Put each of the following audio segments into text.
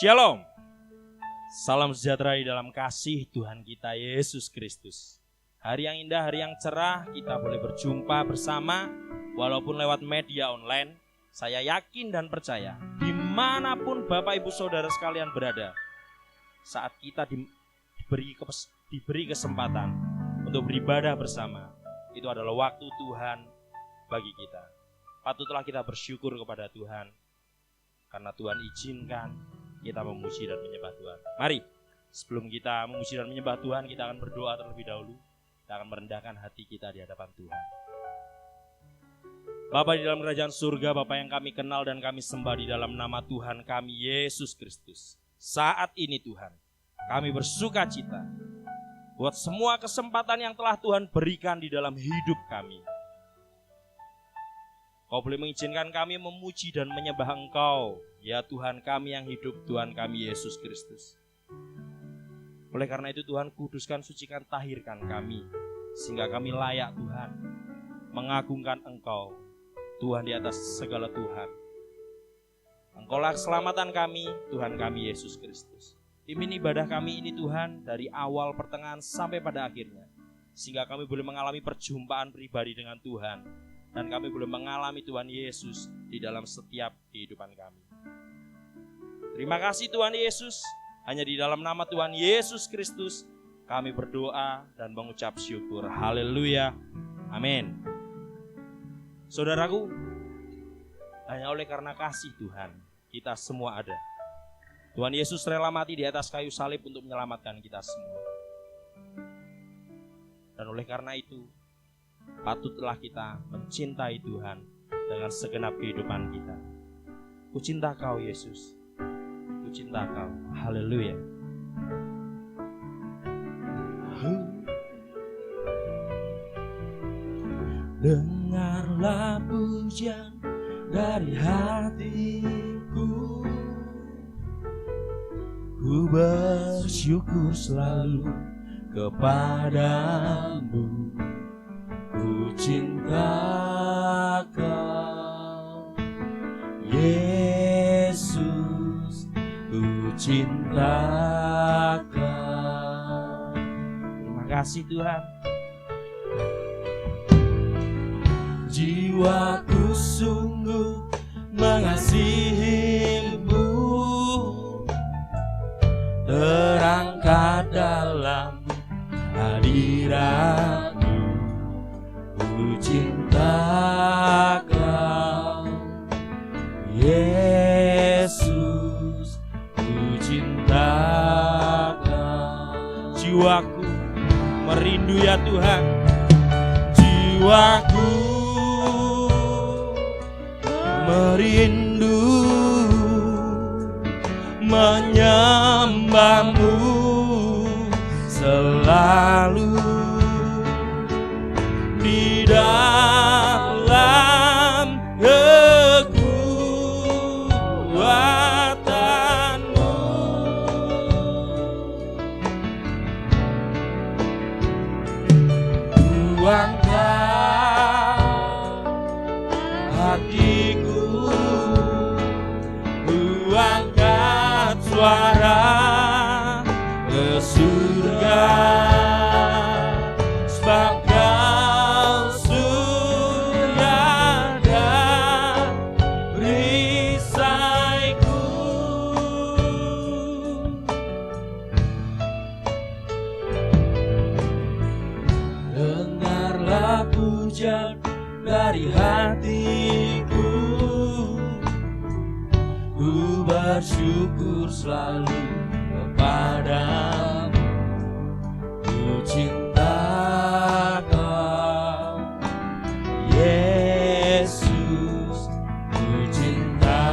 Shalom. Salam sejahtera di dalam kasih Tuhan kita Yesus Kristus. Hari yang indah, hari yang cerah, kita boleh berjumpa bersama walaupun lewat media online. Saya yakin dan percaya dimanapun Bapak Ibu Saudara sekalian berada, saat kita diberi kesempatan untuk beribadah bersama, itu adalah waktu Tuhan bagi kita. Patutlah kita bersyukur kepada Tuhan karena Tuhan izinkan kita memuji dan menyembah Tuhan. Mari, sebelum kita memuji dan menyembah Tuhan, kita akan berdoa terlebih dahulu. Kita akan merendahkan hati kita di hadapan Tuhan. Bapa di dalam kerajaan surga, Bapa yang kami kenal dan kami sembah di dalam nama Tuhan kami Yesus Kristus. Saat ini Tuhan, kami bersuka cita buat semua kesempatan yang telah Tuhan berikan di dalam hidup kami. Kau boleh mengizinkan kami memuji dan menyembah Engkau, ya Tuhan kami yang hidup, Tuhan kami Yesus Kristus. Oleh karena itu Tuhan, kuduskan, sucikan, tahirkan kami, sehingga kami layak Tuhan mengagungkan Engkau, Tuhan di atas segala Tuhan. Engkaulah keselamatan kami, Tuhan kami Yesus Kristus. Pimpin ibadah kami ini Tuhan, dari awal pertengahan sampai pada akhirnya, sehingga kami boleh mengalami perjumpaan pribadi dengan Tuhan. Dan kami boleh mengalami Tuhan Yesus di dalam setiap kehidupan kami. Terima kasih Tuhan Yesus. Hanya di dalam nama Tuhan Yesus Kristus kami berdoa dan mengucap syukur. Haleluya. Amin. Saudaraku, hanya oleh karena kasih Tuhan kita semua ada. Tuhan Yesus rela mati di atas kayu salib untuk menyelamatkan kita semua. Dan oleh karena itu patutlah kita mencintai Tuhan dengan segenap kehidupan kita. Ku cinta Kau Yesus, ku cinta Kau. Haleluya. Dengarlah pujian dari hatiku, ku bersyukur selalu kepadamu. Ku cinta Kau, Yesus, ku cinta Kau. Terima kasih Tuhan. Jiwaku sungguh mengasihi-Mu, terangkat dalam hadirat. Ku cinta Kau, Yesus, ku cinta Kau. Jiwaku merindu ya Tuhan, jiwaku merindu menyembah-Mu selalu. Di dalam kekuatan-Mu, ku angkat hatiku, ku angkat suara ke surga, sebab dari hatiku, ku bersyukur selalu kepadamu. Ku cinta Kau, Yesus, ku cinta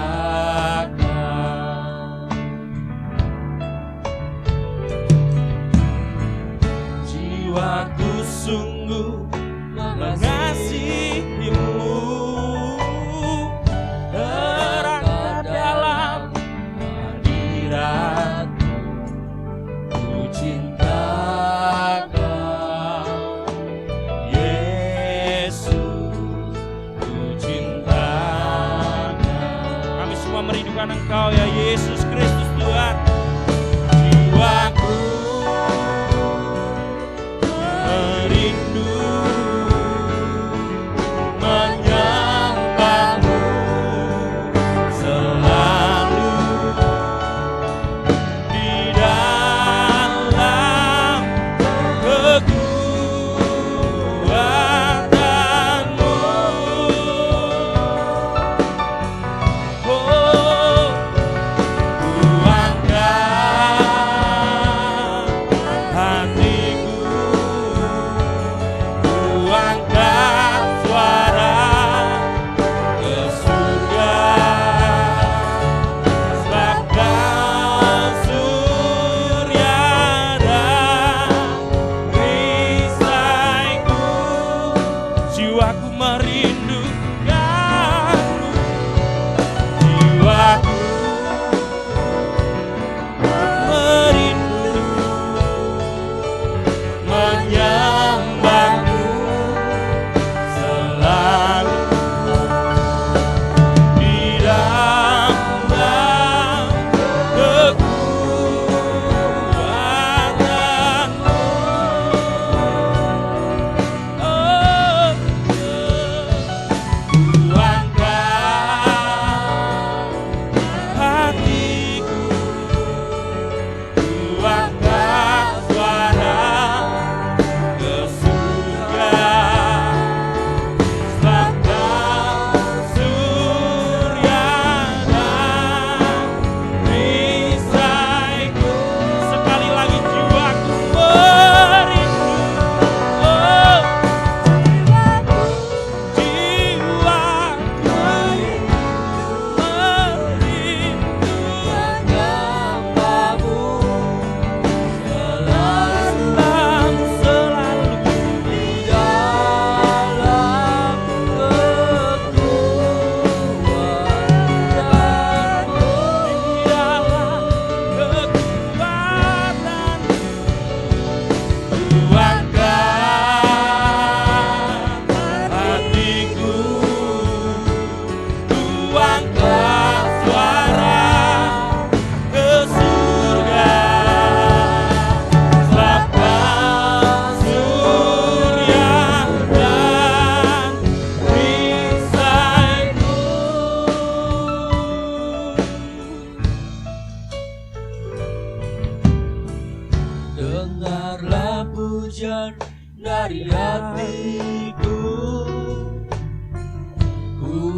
Kau. Jiwaku sungguh mengasihi-Mu, terangkat dalam hadirat-Mu. Ku cinta Kau, Yesus, ku cinta Kau. Kami semua merindukan Engkau ya Yesus Kristus Tuhan.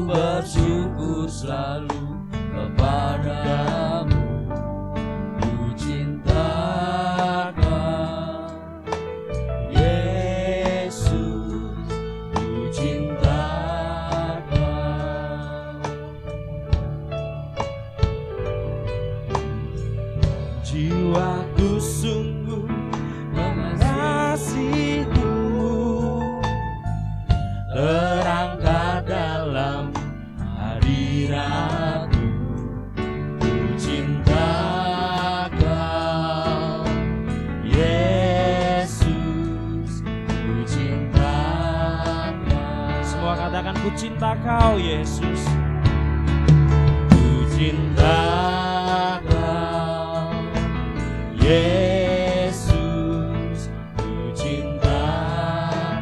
bersyukur selalu kepadamu. Ku cintakan Yesus, ku cintakan. Jiwaku sungguh mengasihimu, terangkat dalam hadiratmu. Ku cintakan Yesus, ku cintakan. semua katakan ku cinta kau Yesus. Ku cintakan Yesus, ku cintakan.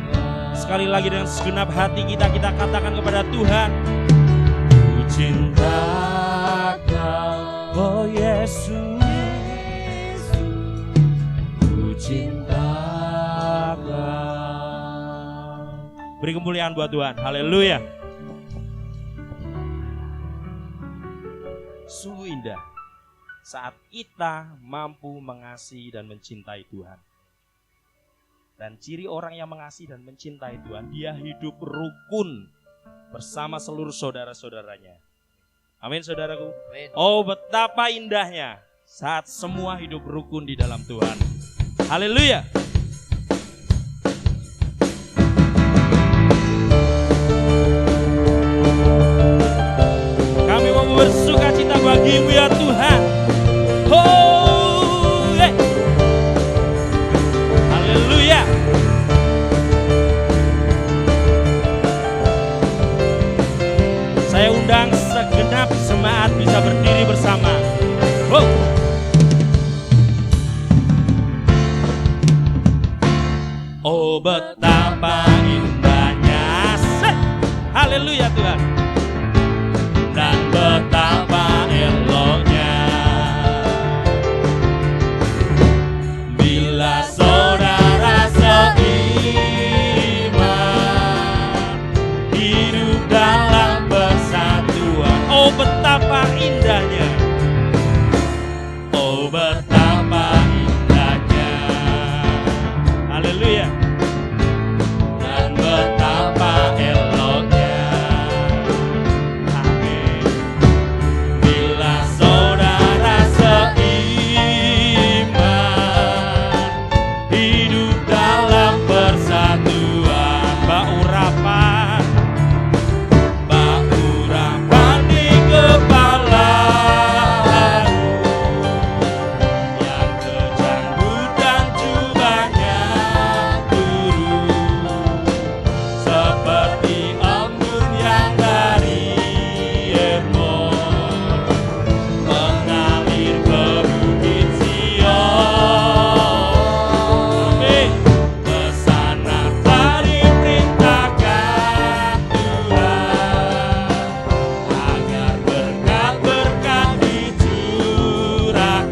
Sekali lagi dengan segenap hati kita katakan kepada Tuhan, Ku cintakan oh Yesus, ku cintakan. beri kemuliaan buat Tuhan. Haleluya. Sungguh indah saat kita mampu mengasihi dan mencintai Tuhan. Dan ciri orang yang mengasihi dan mencintai Tuhan, dia hidup rukun bersama seluruh saudara-saudaranya. Amin saudaraku. Amin. Oh betapa indahnya saat semua hidup rukun di dalam Tuhan. Haleluya. Kami mau bersuka cita bagimu ya Tuhan. Oh, yeah. Haleluya. Saya undang segenap jemaat bisa berdiri bersama. Wow. Oh betapa indahnya. Haleluya Tuhan. Dan betapa eloknya bila saudara seiman hidup dalam persatuan. Oh betapa indahnya. Oh betapa indahnya. Haleluya. Dan betapa eloknya bila saudara seiman hidup dalam persatuan. Baurapan Di kepala yang kejanggut dan jubahnya turun seperti embun yang dari Hermon mengalir ke bukit Sion. Amin. Ke sana telah diperintahkan Tuhan agar berkat-berkat dicurahkan,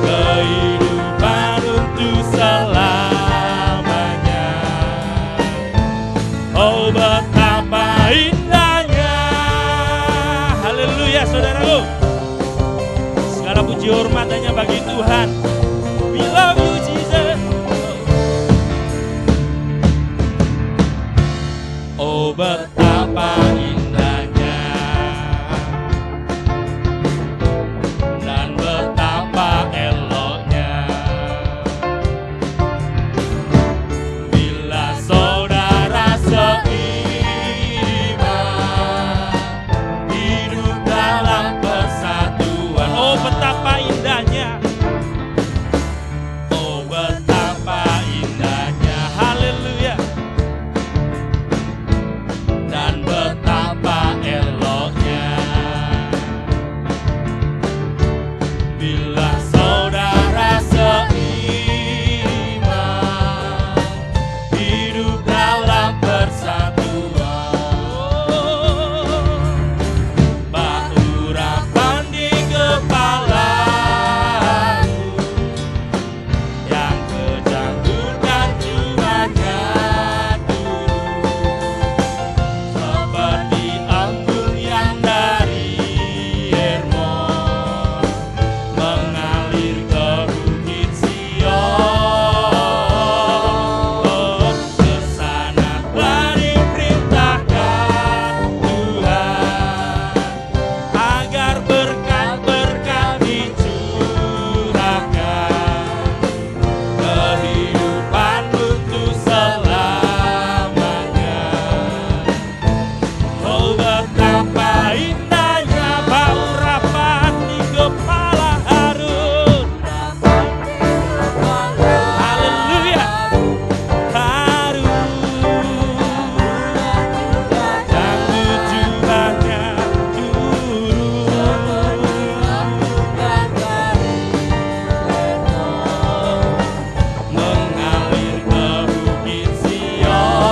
kehidupan untuk selamanya. Oh betapa indahnya. Haleluya saudaraku. Segala puji hormat hanya bagi Tuhan. We love you Jesus. Oh betapa indahnya. Dan betapa eloknya bila saudara seiman hidup dalam persatuan. Oh betapa indahnya. Oh betapa indahnya. Haleluya. Dan betapa Oh betapa indahnya bau rapat di kepala Harun. Haleluya. Harun dan tujuannya turun mengalir ke bukit Sion.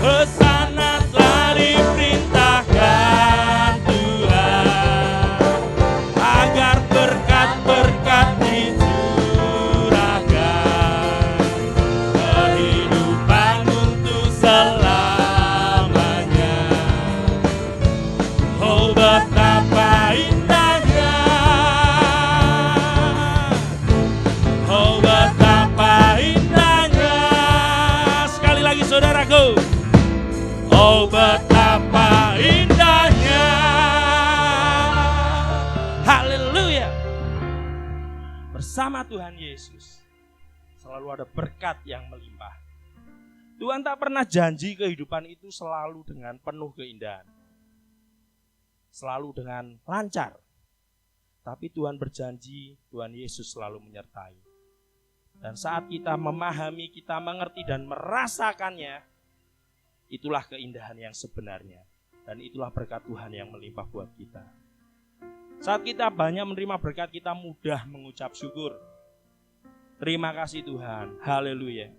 Kesana telah diperintahkan Tuhan agar berkat-berkat dicurahkan, kehidupan untuk selamanya. Oh betapa indahnya, oh betapa indahnya. Sekali lagi saudaraku. Oh betapa indahnya. Haleluya. Bersama Tuhan Yesus selalu ada berkat yang melimpah. Tuhan tak pernah janji kehidupan itu selalu dengan penuh keindahan, selalu dengan lancar. Tapi Tuhan berjanji, Tuhan Yesus selalu menyertai. Dan saat kita memahami, kita mengerti dan merasakannya, itulah keindahan yang sebenarnya. Dan itulah berkat Tuhan yang melimpah buat kita. Saat kita banyak menerima berkat, kita mudah mengucap syukur. Terima kasih Tuhan, haleluya.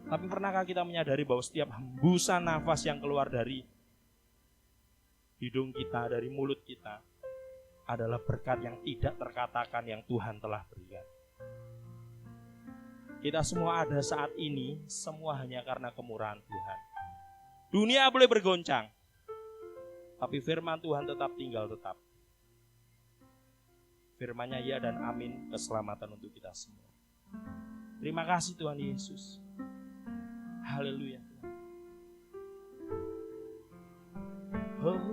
Tapi pernahkah kita menyadari bahwa setiap hembusan nafas yang keluar dari hidung kita, dari mulut kita, adalah berkat yang tidak terkatakan yang Tuhan telah berikan. Kita semua ada saat ini, semua hanya karena kemurahan Tuhan. Dunia boleh bergoncang, tapi firman Tuhan tetap tinggal tetap. Firman-Nya ya dan amin, keselamatan untuk kita semua. Terima kasih Tuhan Yesus. Haleluya. Oh,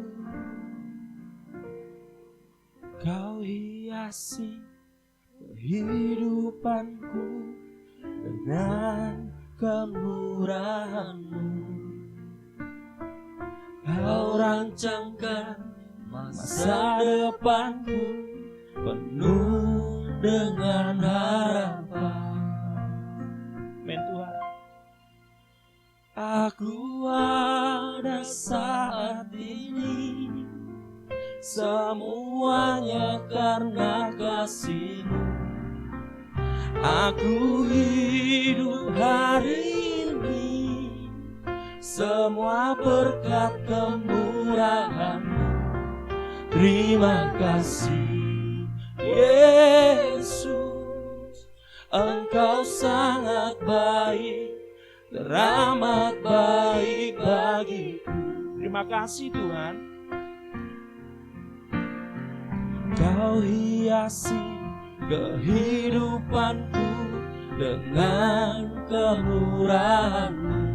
Kau hiasi kehidupanku dengan kemurahan-Mu. Kau rancangkan masa depanku penuh dengan harapan. Amin Tuhan. Aku ada saat ini, semuanya karena kasih-Mu. Aku hidup hari ini, semua berkat kemurahan-Mu. Terima kasih Yesus, Engkau sangat baik, teramat baik bagiku. Terima kasih Tuhan. Kau hiasi kehidupanku dengan kemurahan-Mu.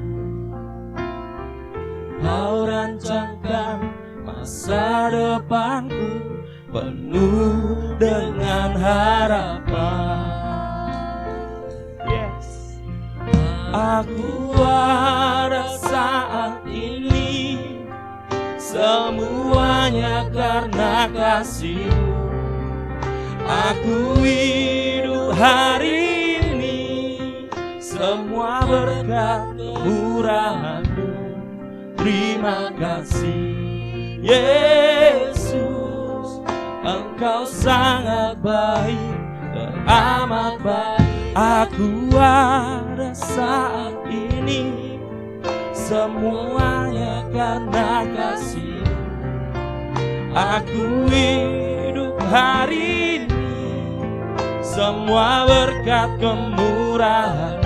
Kau rancangkan masa depanku penuh dengan harapan. Yes. Aku ada saat ini, semuanya karena kasih-Mu. Aku hidup hari ini, semua berkat kemurahan-Mu. Terima kasih Yesus, Engkau sangat baik, teramat baik. Aku ada saat ini, semuanya karena kasih-Mu. Aku hidup hari ini, semua berkat kemurahan-Mu.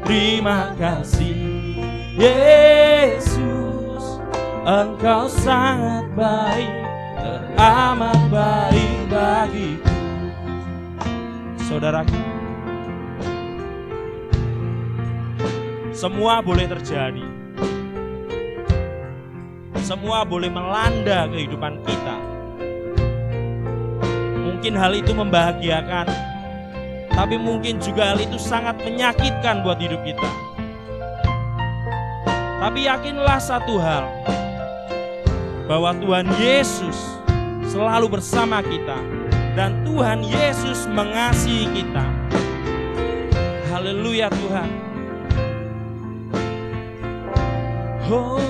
Terima kasih Yesus, Engkau sangat baik, teramat baik bagiku. Saudaraku, semua boleh terjadi, semua boleh melanda kehidupan kita. Mungkin hal itu membahagiakan, tapi mungkin juga hal itu sangat menyakitkan buat hidup kita. Tapi yakinlah satu hal, bahwa Tuhan Yesus selalu bersama kita dan Tuhan Yesus mengasihi kita. Haleluya Tuhan. Oh,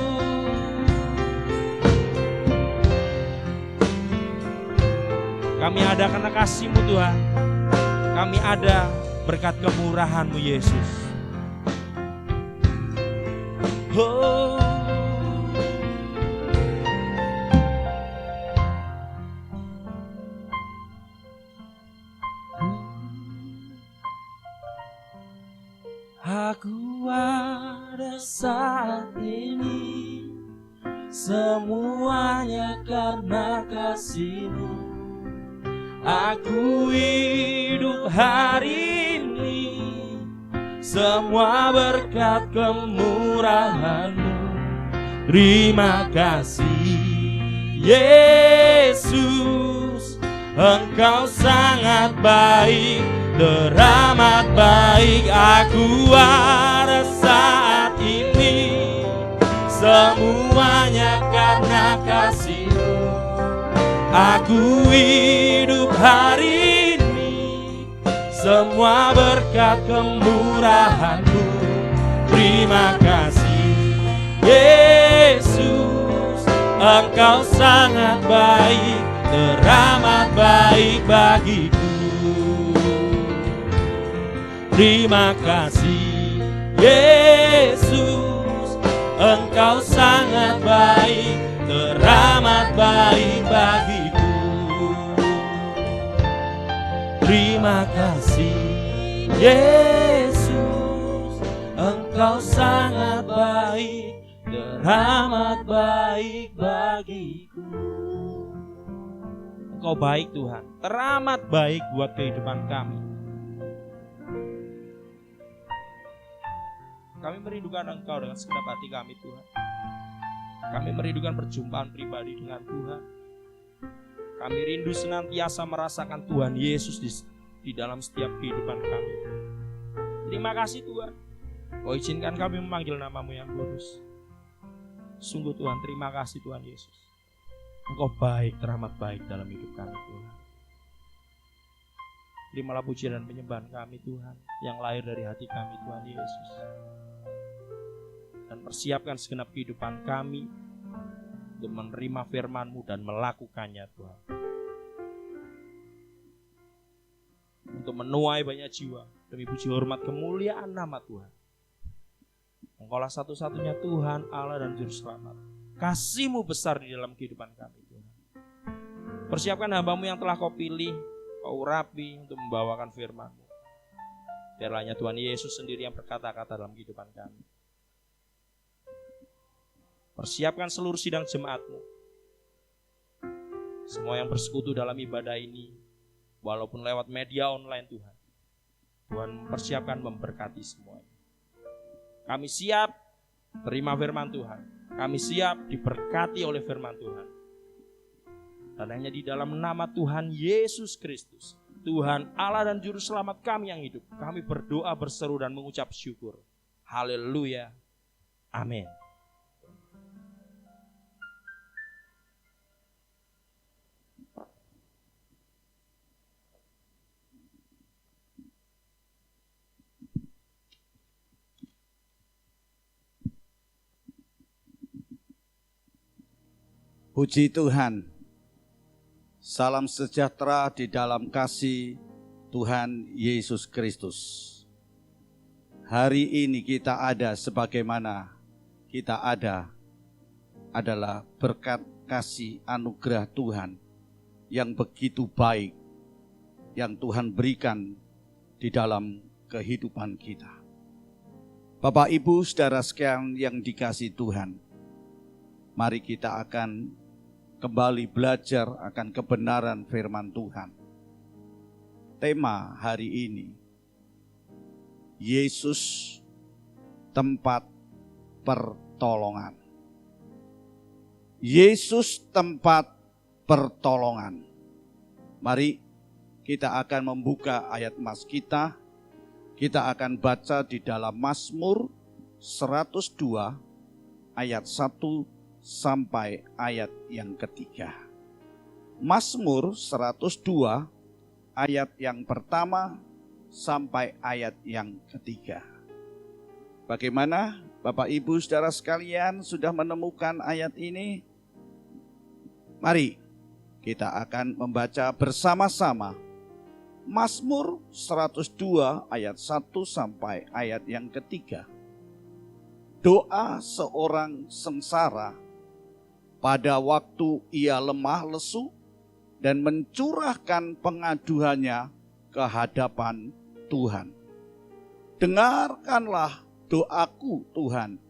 kami ada karena kasih-Mu Tuhan. Kami ada berkat kemurahan-Mu Yesus. Oh, aku ada saat ini, semuanya karena kasih-Mu. Aku hidup hari ini, semua berkat kemurahan-Mu. Terima kasih Yesus, Engkau sangat baik, teramat baik. Aku ada saat ini, semuanya karena kasih-Mu. Aku hidup hari ini, semua berkat kemurahan-Mu. Terima kasih Yesus, Engkau sangat baik, teramat baik bagiku. Terima kasih Yesus, Engkau sangat baik, teramat baik bagiku. Terima kasih Yesus, Engkau sangat baik, teramat baik bagiku. Engkau baik Tuhan, teramat baik buat kehidupan kami. Kami merindukan Engkau dengan segenap hati kami Tuhan. Kami merindukan perjumpaan pribadi dengan Tuhan. Kami rindu senantiasa merasakan Tuhan Yesus di dalam setiap kehidupan kami. Terima kasih Tuhan. Kau izinkan kami memanggil nama-Mu yang kudus. Sungguh Tuhan, terima kasih Tuhan Yesus. Engkau baik, teramat baik dalam hidup kami Tuhan. Terimalah pujian dan penyembahan kami Tuhan, yang lahir dari hati kami Tuhan Yesus. Dan persiapkan segenap kehidupan kami untuk menerima firman-Mu dan melakukannya Tuhan. Untuk menuai banyak jiwa demi puji hormat kemuliaan nama Tuhan. Engkaulah satu-satunya Tuhan, Allah dan Juru Selamat. Kasih-Mu besar di dalam kehidupan kami Tuhan. Persiapkan hamba-Mu yang telah Kau pilih, Kau urapi untuk membawakan firman-Mu. Biarlah hanya Tuhan Yesus sendiri yang berkata-kata dalam kehidupan kami. Persiapkan seluruh sidang jemaat-Mu. Semua yang bersekutu dalam ibadah ini, walaupun lewat media online Tuhan. Tuhan persiapkan memberkati semuanya. Kami siap terima firman Tuhan. Kami siap diberkati oleh firman Tuhan. Dan hanya di dalam nama Tuhan Yesus Kristus, Tuhan Allah dan Juru Selamat kami yang hidup, kami berdoa, berseru dan mengucap syukur. Haleluya. Amin. Puji Tuhan. Salam sejahtera di dalam kasih Tuhan Yesus Kristus. Hari ini kita ada sebagaimana kita ada adalah berkat kasih anugerah Tuhan yang begitu baik yang Tuhan berikan di dalam kehidupan kita. Bapak Ibu saudara sekalian yang dikasihi Tuhan, mari kita akan kembali belajar akan kebenaran firman Tuhan. Tema hari ini, Yesus tempat pertolongan. Yesus tempat pertolongan. Mari kita akan membuka ayat mas kita. Kita akan baca di dalam Mazmur 102 ayat 1 sampai ayat yang ketiga. Mazmur 102 ayat yang pertama sampai ayat yang ketiga. Bagaimana Bapak Ibu Saudara sekalian sudah menemukan ayat ini? Mari kita akan membaca bersama-sama Mazmur 102 ayat 1 sampai ayat yang ketiga. Doa seorang sengsara pada waktu ia lemah lesu dan mencurahkan pengaduannya ke hadapan Tuhan. Dengarkanlah doaku Tuhan,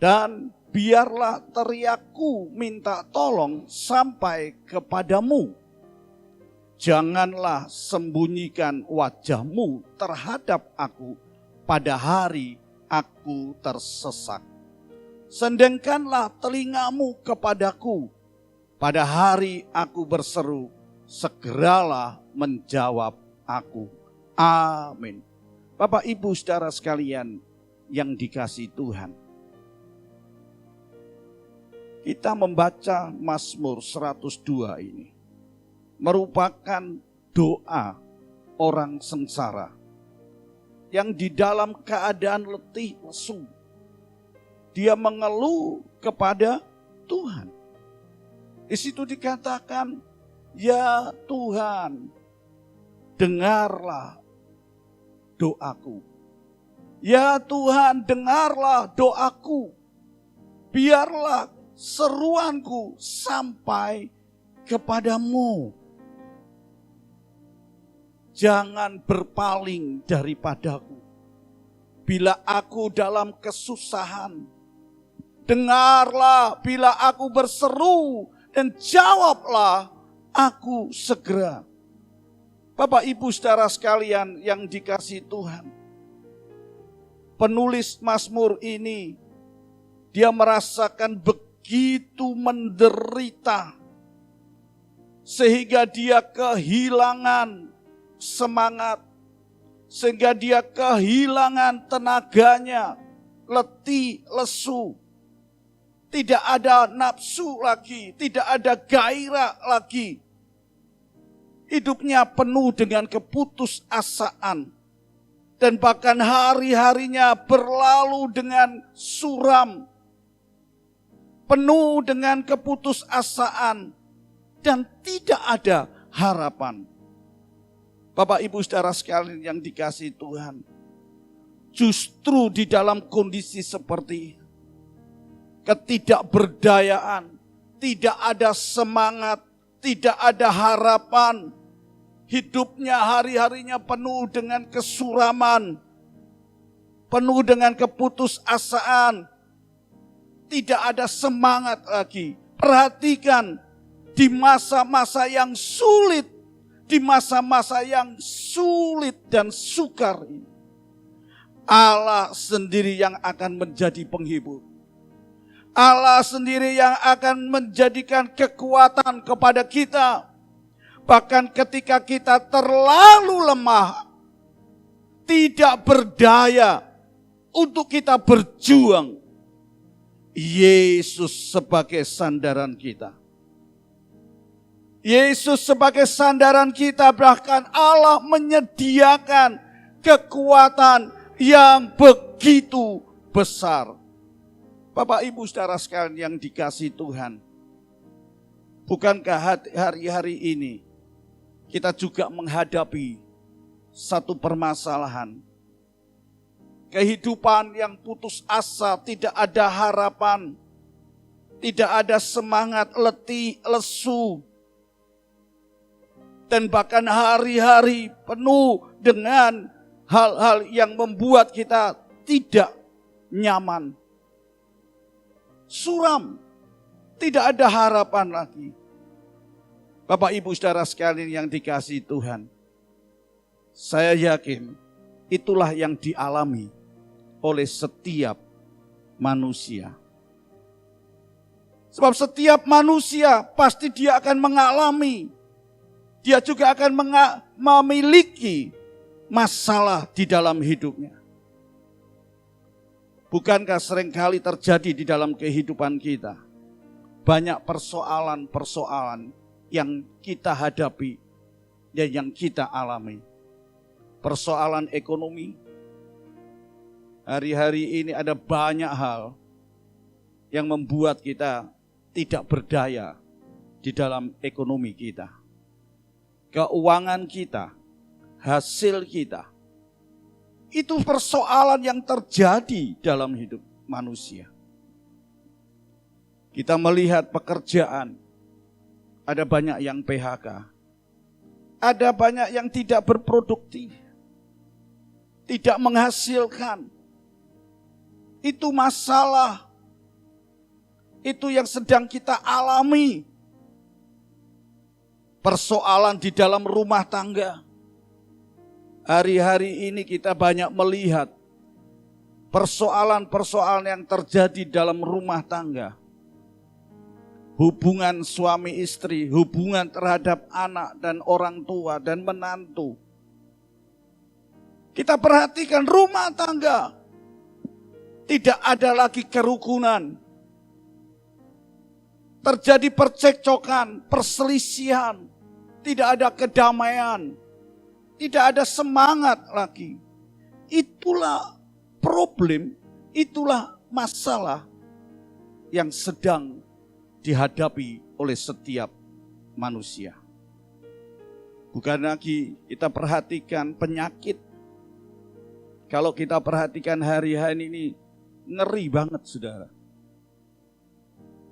dan biarlah teriakku minta tolong sampai kepadamu. Janganlah sembunyikan wajahmu terhadap aku pada hari aku tersesat. Sendengkanlah telingamu kepadaku pada hari aku berseru, segeralah menjawab aku. Amin. Bapak Ibu Saudara sekalian yang dikasihi Tuhan, kita membaca Mazmur 102 ini merupakan doa orang sengsara yang di dalam keadaan letih lesu, dia mengeluh kepada Tuhan. Di situ dikatakan, ya Tuhan, dengarlah doaku. Ya Tuhan, dengarlah doaku. Biarlah seruanku sampai kepadamu. Jangan berpaling daripadaku bila aku dalam kesusahan. Dengarlah bila aku berseru, dan jawablah aku segera. Bapak Ibu Saudara sekalian yang dikasihi Tuhan, penulis Mazmur ini, dia merasakan begitu menderita sehingga dia kehilangan semangat, sehingga dia kehilangan tenaganya, letih, lesu. Tidak ada nafsu lagi, tidak ada gairah lagi. Hidupnya penuh dengan keputusasaan. Dan bahkan hari-harinya berlalu dengan suram. Penuh dengan keputusasaan. Dan tidak ada harapan. Bapak Ibu Saudara sekalian yang dikasihi Tuhan, justru di dalam kondisi seperti ketidakberdayaan, tidak ada semangat, tidak ada harapan, hidupnya hari-harinya penuh dengan kesuraman, penuh dengan keputusasaan, tidak ada semangat lagi. Perhatikan, di masa-masa yang sulit, di masa-masa yang sulit dan sukar ini, Allah sendiri yang akan menjadi penghibur. Allah sendiri yang akan menjadikan kekuatan kepada kita. Bahkan ketika kita terlalu lemah, tidak berdaya untuk kita berjuang, Yesus sebagai sandaran kita. Yesus sebagai sandaran kita, bahkan Allah menyediakan kekuatan yang begitu besar. Bapak Ibu Saudara sekalian yang dikasihi Tuhan, bukankah hari-hari ini kita juga menghadapi satu permasalahan? Kehidupan yang putus asa, tidak ada harapan, tidak ada semangat, letih, lesu. Dan bahkan hari-hari penuh dengan hal-hal yang membuat kita tidak nyaman. Suram, tidak ada harapan lagi. Bapak Ibu Saudara sekalian yang dikasihi Tuhan, saya yakin itulah yang dialami oleh setiap manusia. Sebab setiap manusia pasti dia akan mengalami, dia juga akan memiliki masalah di dalam hidupnya. Bukankah seringkali terjadi di dalam kehidupan kita? Banyak persoalan-persoalan yang kita hadapi dan yang kita alami. Persoalan ekonomi. Hari-hari ini ada banyak hal yang membuat kita tidak berdaya di dalam ekonomi kita. Keuangan kita, hasil kita. Itu persoalan yang terjadi dalam hidup manusia. Kita melihat pekerjaan, ada banyak yang PHK, ada banyak yang tidak berproduktif, tidak menghasilkan. Itu masalah, itu yang sedang kita alami. Persoalan di dalam rumah tangga. Hari-hari ini kita banyak melihat persoalan-persoalan yang terjadi dalam rumah tangga. Hubungan suami istri, hubungan terhadap anak dan orang tua dan menantu. Kita perhatikan rumah tangga. Tidak ada lagi kerukunan. Terjadi percekcokan, perselisihan. Tidak ada kedamaian. Tidak ada semangat lagi. Itulah problem, itulah masalah yang sedang dihadapi oleh setiap manusia. Bukan lagi kita perhatikan penyakit. Kalau kita perhatikan hari-hari ini ngeri banget saudara.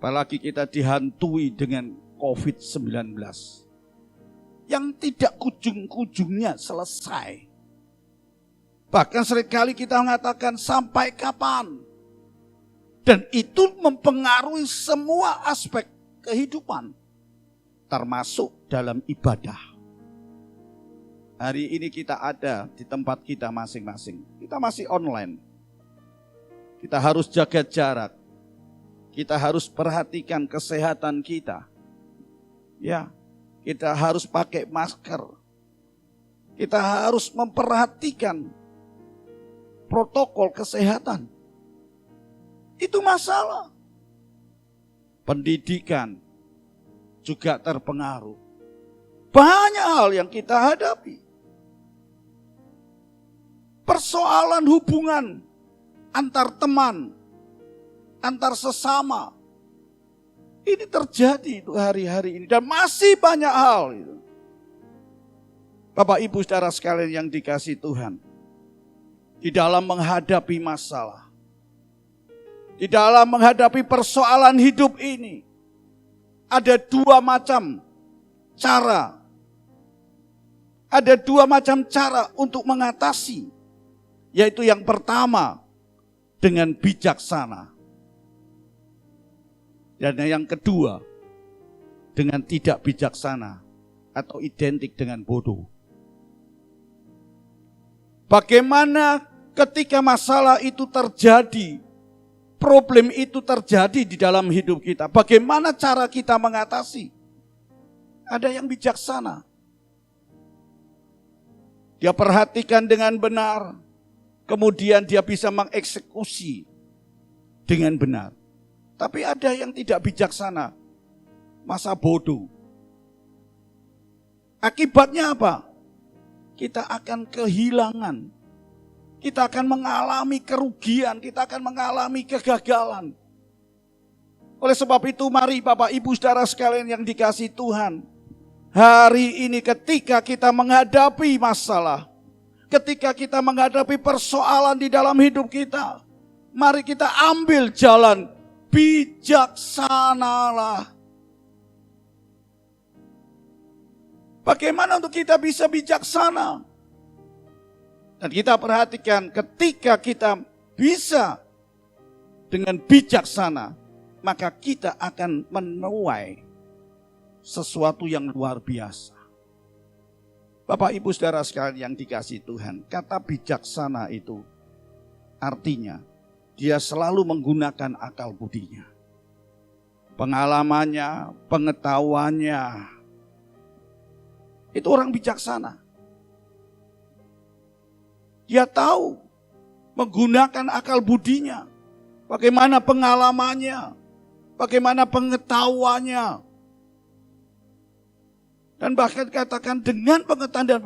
Apalagi kita dihantui dengan COVID-19 yang tidak ujung-ujungnya selesai. Bahkan seringkali kita mengatakan sampai kapan? Dan itu mempengaruhi semua aspek kehidupan, termasuk dalam ibadah. Hari ini kita ada di tempat kita masing-masing. Kita masih online. Kita harus jaga jarak. Kita harus perhatikan kesehatan kita. Ya, kita harus pakai masker. Kita harus memperhatikan protokol kesehatan. Itu masalah. Pendidikan juga terpengaruh. Banyak hal yang kita hadapi. Persoalan hubungan antar teman, antar sesama. Ini terjadi itu hari-hari ini. Dan masih banyak hal itu. Bapak Ibu saudara sekalian yang dikasihi Tuhan. Di dalam menghadapi masalah. Di dalam menghadapi persoalan hidup ini, ada dua macam cara. Ada dua macam cara untuk mengatasi. Yaitu yang pertama, dengan bijaksana. Dan yang kedua, dengan tidak bijaksana atau identik dengan bodoh. Bagaimana ketika masalah itu terjadi, problem itu terjadi di dalam hidup kita. Bagaimana cara kita mengatasi? Ada yang bijaksana. Dia perhatikan dengan benar. Kemudian dia bisa mengeksekusi dengan benar. Tapi ada yang tidak bijaksana. Masa bodoh. Akibatnya apa? Kita akan kehilangan. Kita akan mengalami kerugian, kita akan mengalami kegagalan. Oleh sebab itu mari Bapak Ibu saudara sekalian yang dikasihi Tuhan. Hari ini ketika kita menghadapi masalah, ketika kita menghadapi persoalan di dalam hidup kita, mari kita ambil jalan bijaksanalah. Bagaimana untuk kita bisa bijaksana? Dan kita perhatikan ketika kita bisa dengan bijaksana, maka kita akan menuai sesuatu yang luar biasa. Bapak Ibu saudara sekalian yang dikasihi Tuhan, kata bijaksana itu artinya dia selalu menggunakan akal budinya. Pengalamannya, pengetahuannya. Itu orang bijaksana. Dia tahu menggunakan akal budinya, bagaimana pengalamannya, bagaimana pengetahuannya. Dan bahkan katakan dengan pengetahuan dan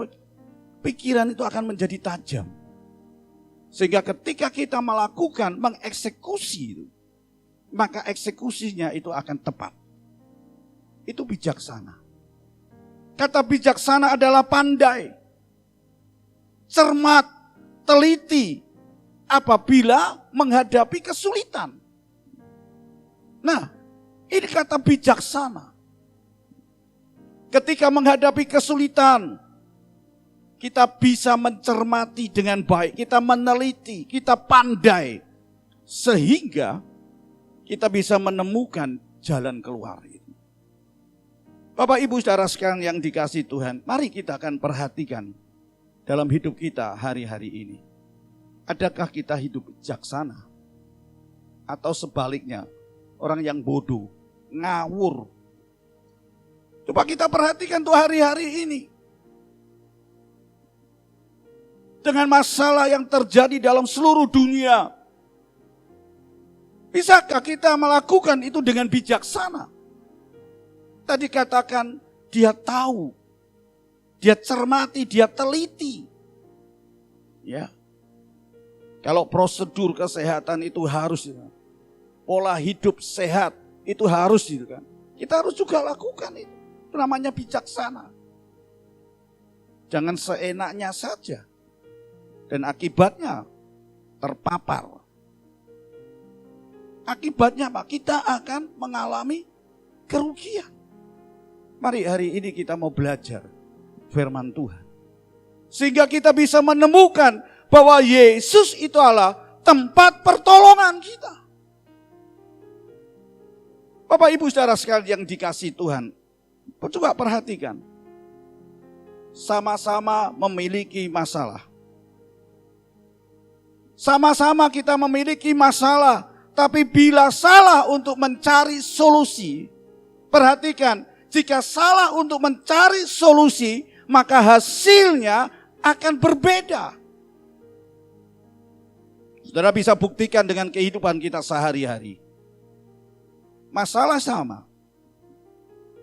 pikiran itu akan menjadi tajam. Sehingga ketika kita melakukan, mengeksekusi itu, maka eksekusinya itu akan tepat. Itu bijaksana. Kata bijaksana adalah pandai, cermat, teliti apabila menghadapi kesulitan. Nah, ini kata bijaksana. Ketika menghadapi kesulitan, kita bisa mencermati dengan baik, kita meneliti, kita pandai, sehingga kita bisa menemukan jalan keluar. Bapak Ibu Saudara sekalian yang dikasihi Tuhan, mari kita akan perhatikan dalam hidup kita hari-hari ini. Adakah kita hidup bijaksana? Atau sebaliknya, orang yang bodoh, ngawur. Coba kita perhatikan tuh hari-hari ini. Dengan masalah yang terjadi dalam seluruh dunia. Bisakah kita melakukan itu dengan bijaksana? Tadi katakan dia tahu, dia cermati, dia teliti. Ya. Kalau prosedur kesehatan itu harus, pola hidup sehat itu harus gitu kan. Kita harus juga lakukan itu. Itu namanya bijaksana. Jangan seenaknya saja. Dan akibatnya terpapar. Akibatnya apa? Kita akan mengalami kerugian. Mari hari ini kita mau belajar firman Tuhan. Sehingga kita bisa menemukan bahwa Yesus itu adalah tempat pertolongan kita. Bapak Ibu Saudara sekalian yang dikasihi Tuhan, coba perhatikan. Sama-sama memiliki masalah. Sama-sama kita memiliki masalah, tapi bila salah untuk mencari solusi, perhatikan, jika salah untuk mencari solusi, maka hasilnya akan berbeda. Saudara bisa buktikan dengan kehidupan kita sehari-hari. Masalah sama.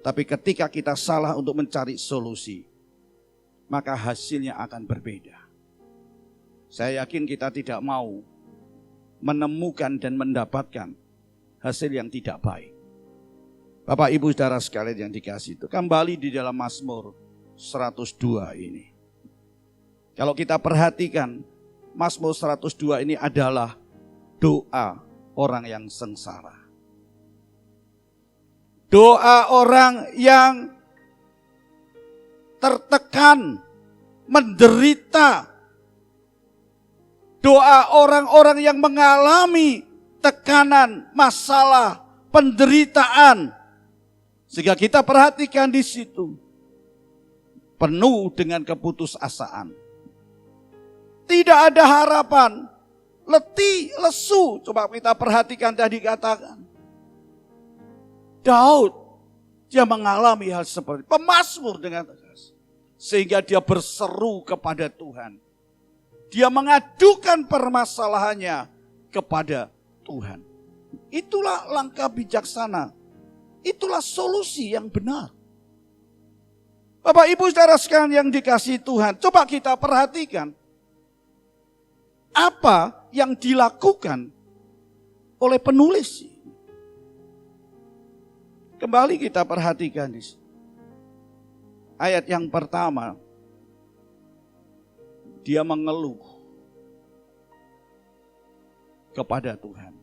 Tapi ketika kita salah untuk mencari solusi, maka hasilnya akan berbeda. Saya yakin kita tidak mau menemukan dan mendapatkan hasil yang tidak baik. Bapak Ibu Saudara sekalian yang dikasihi itu, kembali di dalam Mazmur 102 ini. Kalau kita perhatikan, Mazmur 102 ini adalah doa orang yang sengsara. Doa orang yang tertekan, menderita. Doa orang-orang yang mengalami tekanan, masalah, penderitaan. Sehingga kita perhatikan di situ. Penuh dengan keputusasaan. Tidak ada harapan. Letih, lesu. Coba kita perhatikan tadi katakan. Daud, dia mengalami hal seperti pemazmur dengan tegas. Sehingga dia berseru kepada Tuhan. Dia mengadukan permasalahannya kepada Tuhan. Itulah langkah bijaksana. Itulah solusi yang benar. Bapak Ibu Saudara sekalian yang dikasihi Tuhan, coba kita perhatikan. Apa yang dilakukan oleh penulis. Kembali kita perhatikan di sini. Ayat yang pertama, dia mengeluh kepada Tuhan.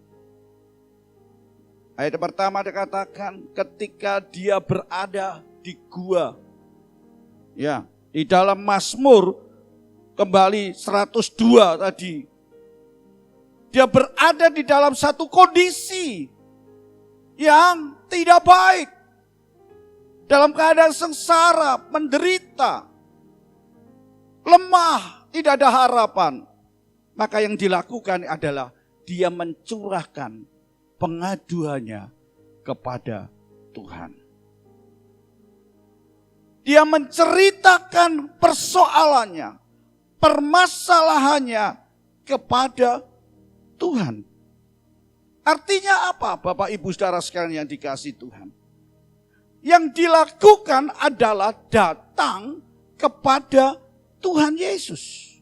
Ayat pertama dikatakan ketika dia berada di gua. Ya, di dalam Mazmur kembali 102 tadi. Dia berada di dalam satu kondisi yang tidak baik. Dalam keadaan sengsara, menderita, lemah, tidak ada harapan. Maka yang dilakukan adalah dia mencurahkan pengaduannya kepada Tuhan. Dia menceritakan persoalannya, permasalahannya kepada Tuhan. Artinya apa, Bapak Ibu Saudara sekalian yang dikasihi Tuhan? Yang dilakukan adalah datang kepada Tuhan Yesus.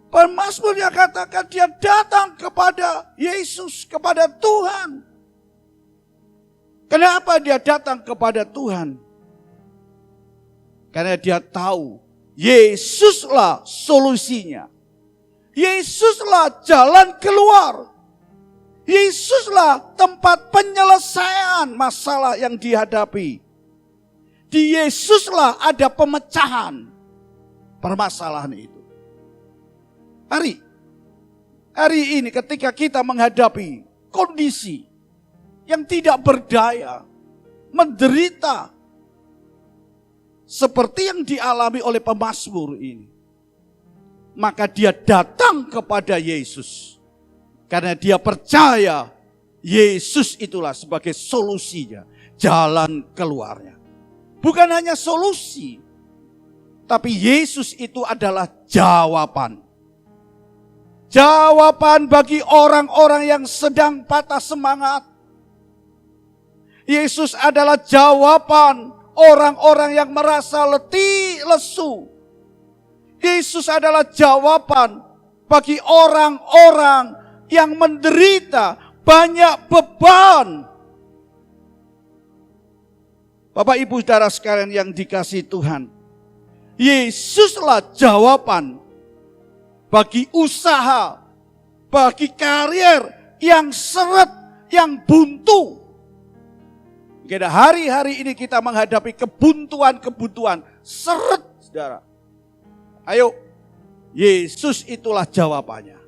Pemazmur yang katakan dia datang kepada Yesus, kepada Tuhan. Kenapa dia datang kepada Tuhan? Karena dia tahu Yesuslah solusinya. Yesuslah jalan keluar. Yesuslah tempat penyelesaian masalah yang dihadapi. Di Yesuslah ada pemecahan permasalahan itu. Hari ini ketika kita menghadapi kondisi yang tidak berdaya, menderita, seperti yang dialami oleh pemazmur ini, maka dia datang kepada Yesus. Karena dia percaya Yesus itulah sebagai solusinya, jalan keluarnya. Bukan hanya solusi, tapi Yesus itu adalah jawaban. Jawaban bagi orang-orang yang sedang patah semangat. Yesus adalah jawaban orang-orang yang merasa letih, lesu. Yesus adalah jawaban bagi orang-orang yang menderita banyak beban. Bapak Ibu Saudara sekalian yang dikasihi Tuhan, Yesuslah jawaban bagi usaha, bagi karier yang seret, yang buntu. Karena hari-hari ini kita menghadapi kebuntuan-kebuntuan, seret, saudara. Ayo, Yesus itulah jawabannya.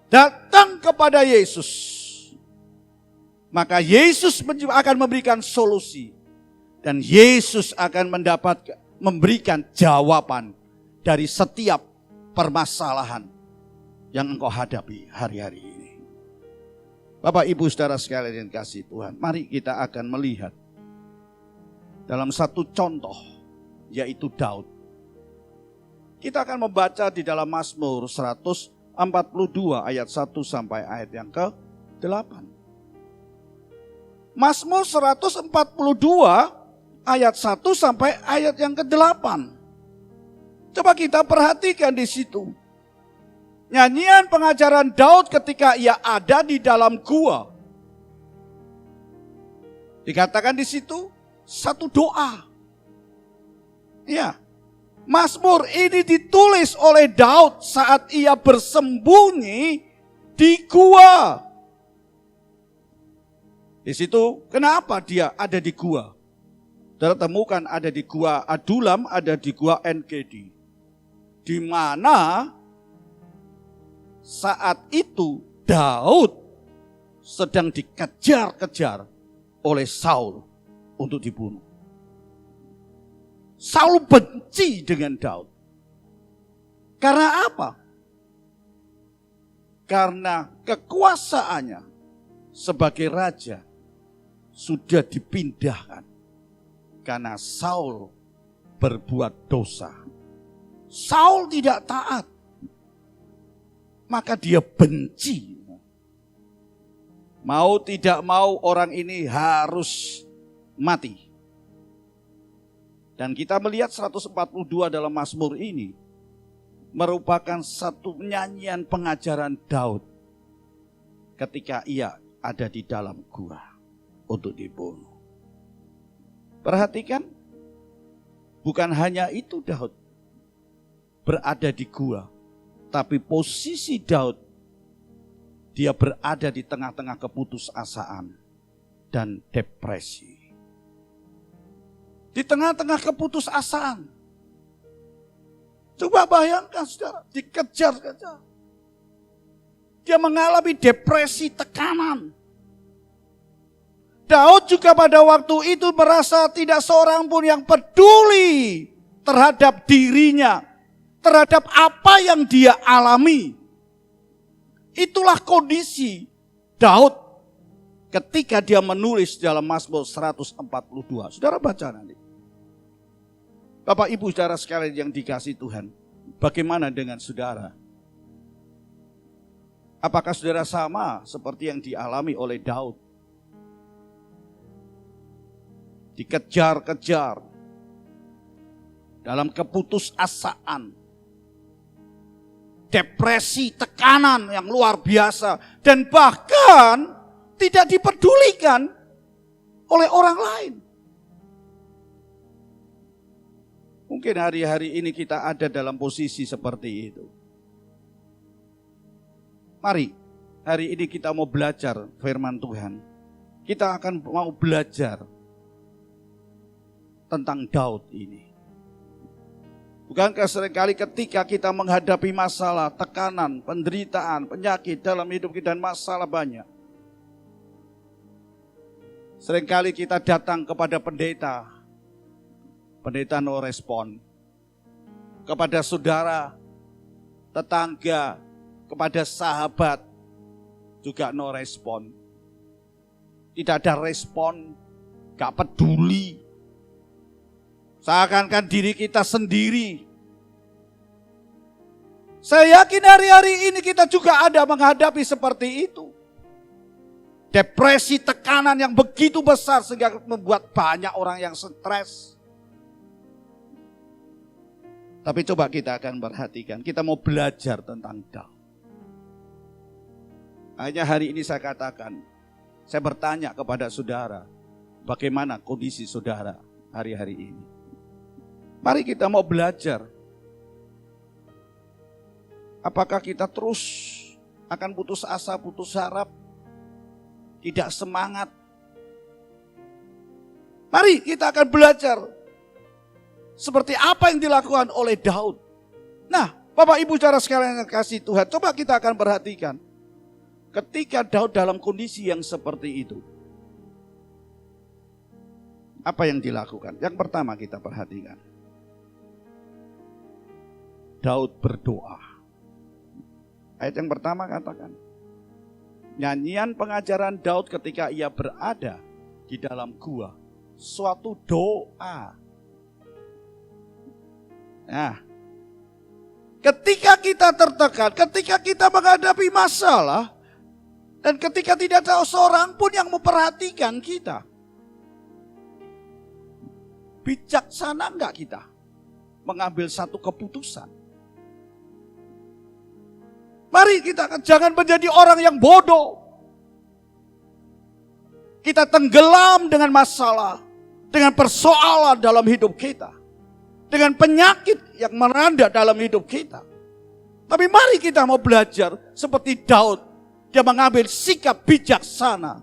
Datang kepada Yesus, maka Yesus akan memberikan solusi. Dan Yesus akan memberikan jawaban dari setiap permasalahan yang engkau hadapi hari-hari ini. Bapak Ibu Saudara sekalian yang kasih Tuhan, mari kita akan melihat dalam satu contoh, yaitu Daud. Kita akan membaca di dalam Mazmur 142 ayat 1 sampai ayat yang ke-8. Mazmur 142 ayat 1 sampai ayat yang ke-8. Coba kita perhatikan di situ. Nyanyian pengajaran Daud ketika ia ada di dalam gua. Dikatakan di situ satu doa. Ya. Mazmur ini ditulis oleh Daud saat ia bersembunyi di gua. Di situ kenapa dia ada di gua? Tertemukan ada di gua Adulam, ada di gua En-Gedi. Di mana saat itu Daud sedang dikejar-kejar oleh Saul untuk dibunuh. Saul benci dengan Daud. Karena apa? Karena kekuasaannya sebagai raja sudah dipindahkan. Karena Saul berbuat dosa. Saul tidak taat. Maka dia benci. Mau tidak mau orang ini harus mati. Dan kita melihat 142 dalam Mazmur ini merupakan satu nyanyian pengajaran Daud ketika ia ada di dalam gua untuk dibunuh. Perhatikan, bukan hanya itu Daud berada di gua, tapi posisi Daud, dia berada di tengah-tengah keputusasaan dan depresi. Di tengah-tengah keputusasaan. Coba bayangkan saudara, dikejar-kejar. Dia mengalami depresi, tekanan. Daud juga pada waktu itu merasa tidak seorang pun yang peduli terhadap dirinya, terhadap apa yang dia alami. Itulah kondisi Daud ketika dia menulis dalam Mazmur 142. Saudara baca nanti. Bapak Ibu saudara sekalian yang dikasihi Tuhan, bagaimana dengan saudara? Apakah saudara sama seperti yang dialami oleh Daud? Dikejar-kejar dalam keputusasaan, depresi, tekanan yang luar biasa, dan bahkan tidak dipedulikan oleh orang lain. Mungkin hari-hari ini kita ada dalam posisi seperti itu. Mari, hari ini kita mau belajar firman Tuhan. Kita akan mau belajar tentang Daud ini. Bukankah seringkali ketika kita menghadapi masalah, tekanan, penderitaan, penyakit dalam hidup kita dan masalah banyak, seringkali kita datang kepada pendeta, pendeta no respon, kepada saudara, tetangga, kepada sahabat, juga no respon. Tidak ada respon, gak peduli. Seakan-akan diri kita sendiri. Saya yakin hari-hari ini kita juga ada menghadapi seperti itu. Depresi, tekanan yang begitu besar sehingga membuat banyak orang yang stres. Tapi coba kita akan perhatikan, kita mau belajar tentang Daud. Hanya hari ini saya katakan, saya bertanya kepada saudara, bagaimana kondisi saudara hari-hari ini? Mari kita mau belajar. Apakah kita terus akan putus asa, putus harap, tidak semangat? Mari kita akan belajar seperti apa yang dilakukan oleh Daud. Nah, Bapak Ibu saudara sekalian yang kasih Tuhan, coba kita akan perhatikan. Ketika Daud dalam kondisi yang seperti itu, apa yang dilakukan? Yang pertama kita perhatikan. Daud berdoa. Ayat yang pertama katakan, nyanyian pengajaran Daud ketika ia berada di dalam gua, suatu doa. Nah, ketika kita tertekan, ketika kita menghadapi masalah, dan ketika tidak ada seorang pun yang memperhatikan kita, bijaksana enggak kita mengambil satu keputusan? Mari kita jangan menjadi orang yang bodoh. Kita tenggelam dengan masalah, dengan persoalan dalam hidup kita, dengan penyakit yang melanda dalam hidup kita. Tapi mari kita mau belajar seperti Daud. Dia mengambil sikap bijaksana,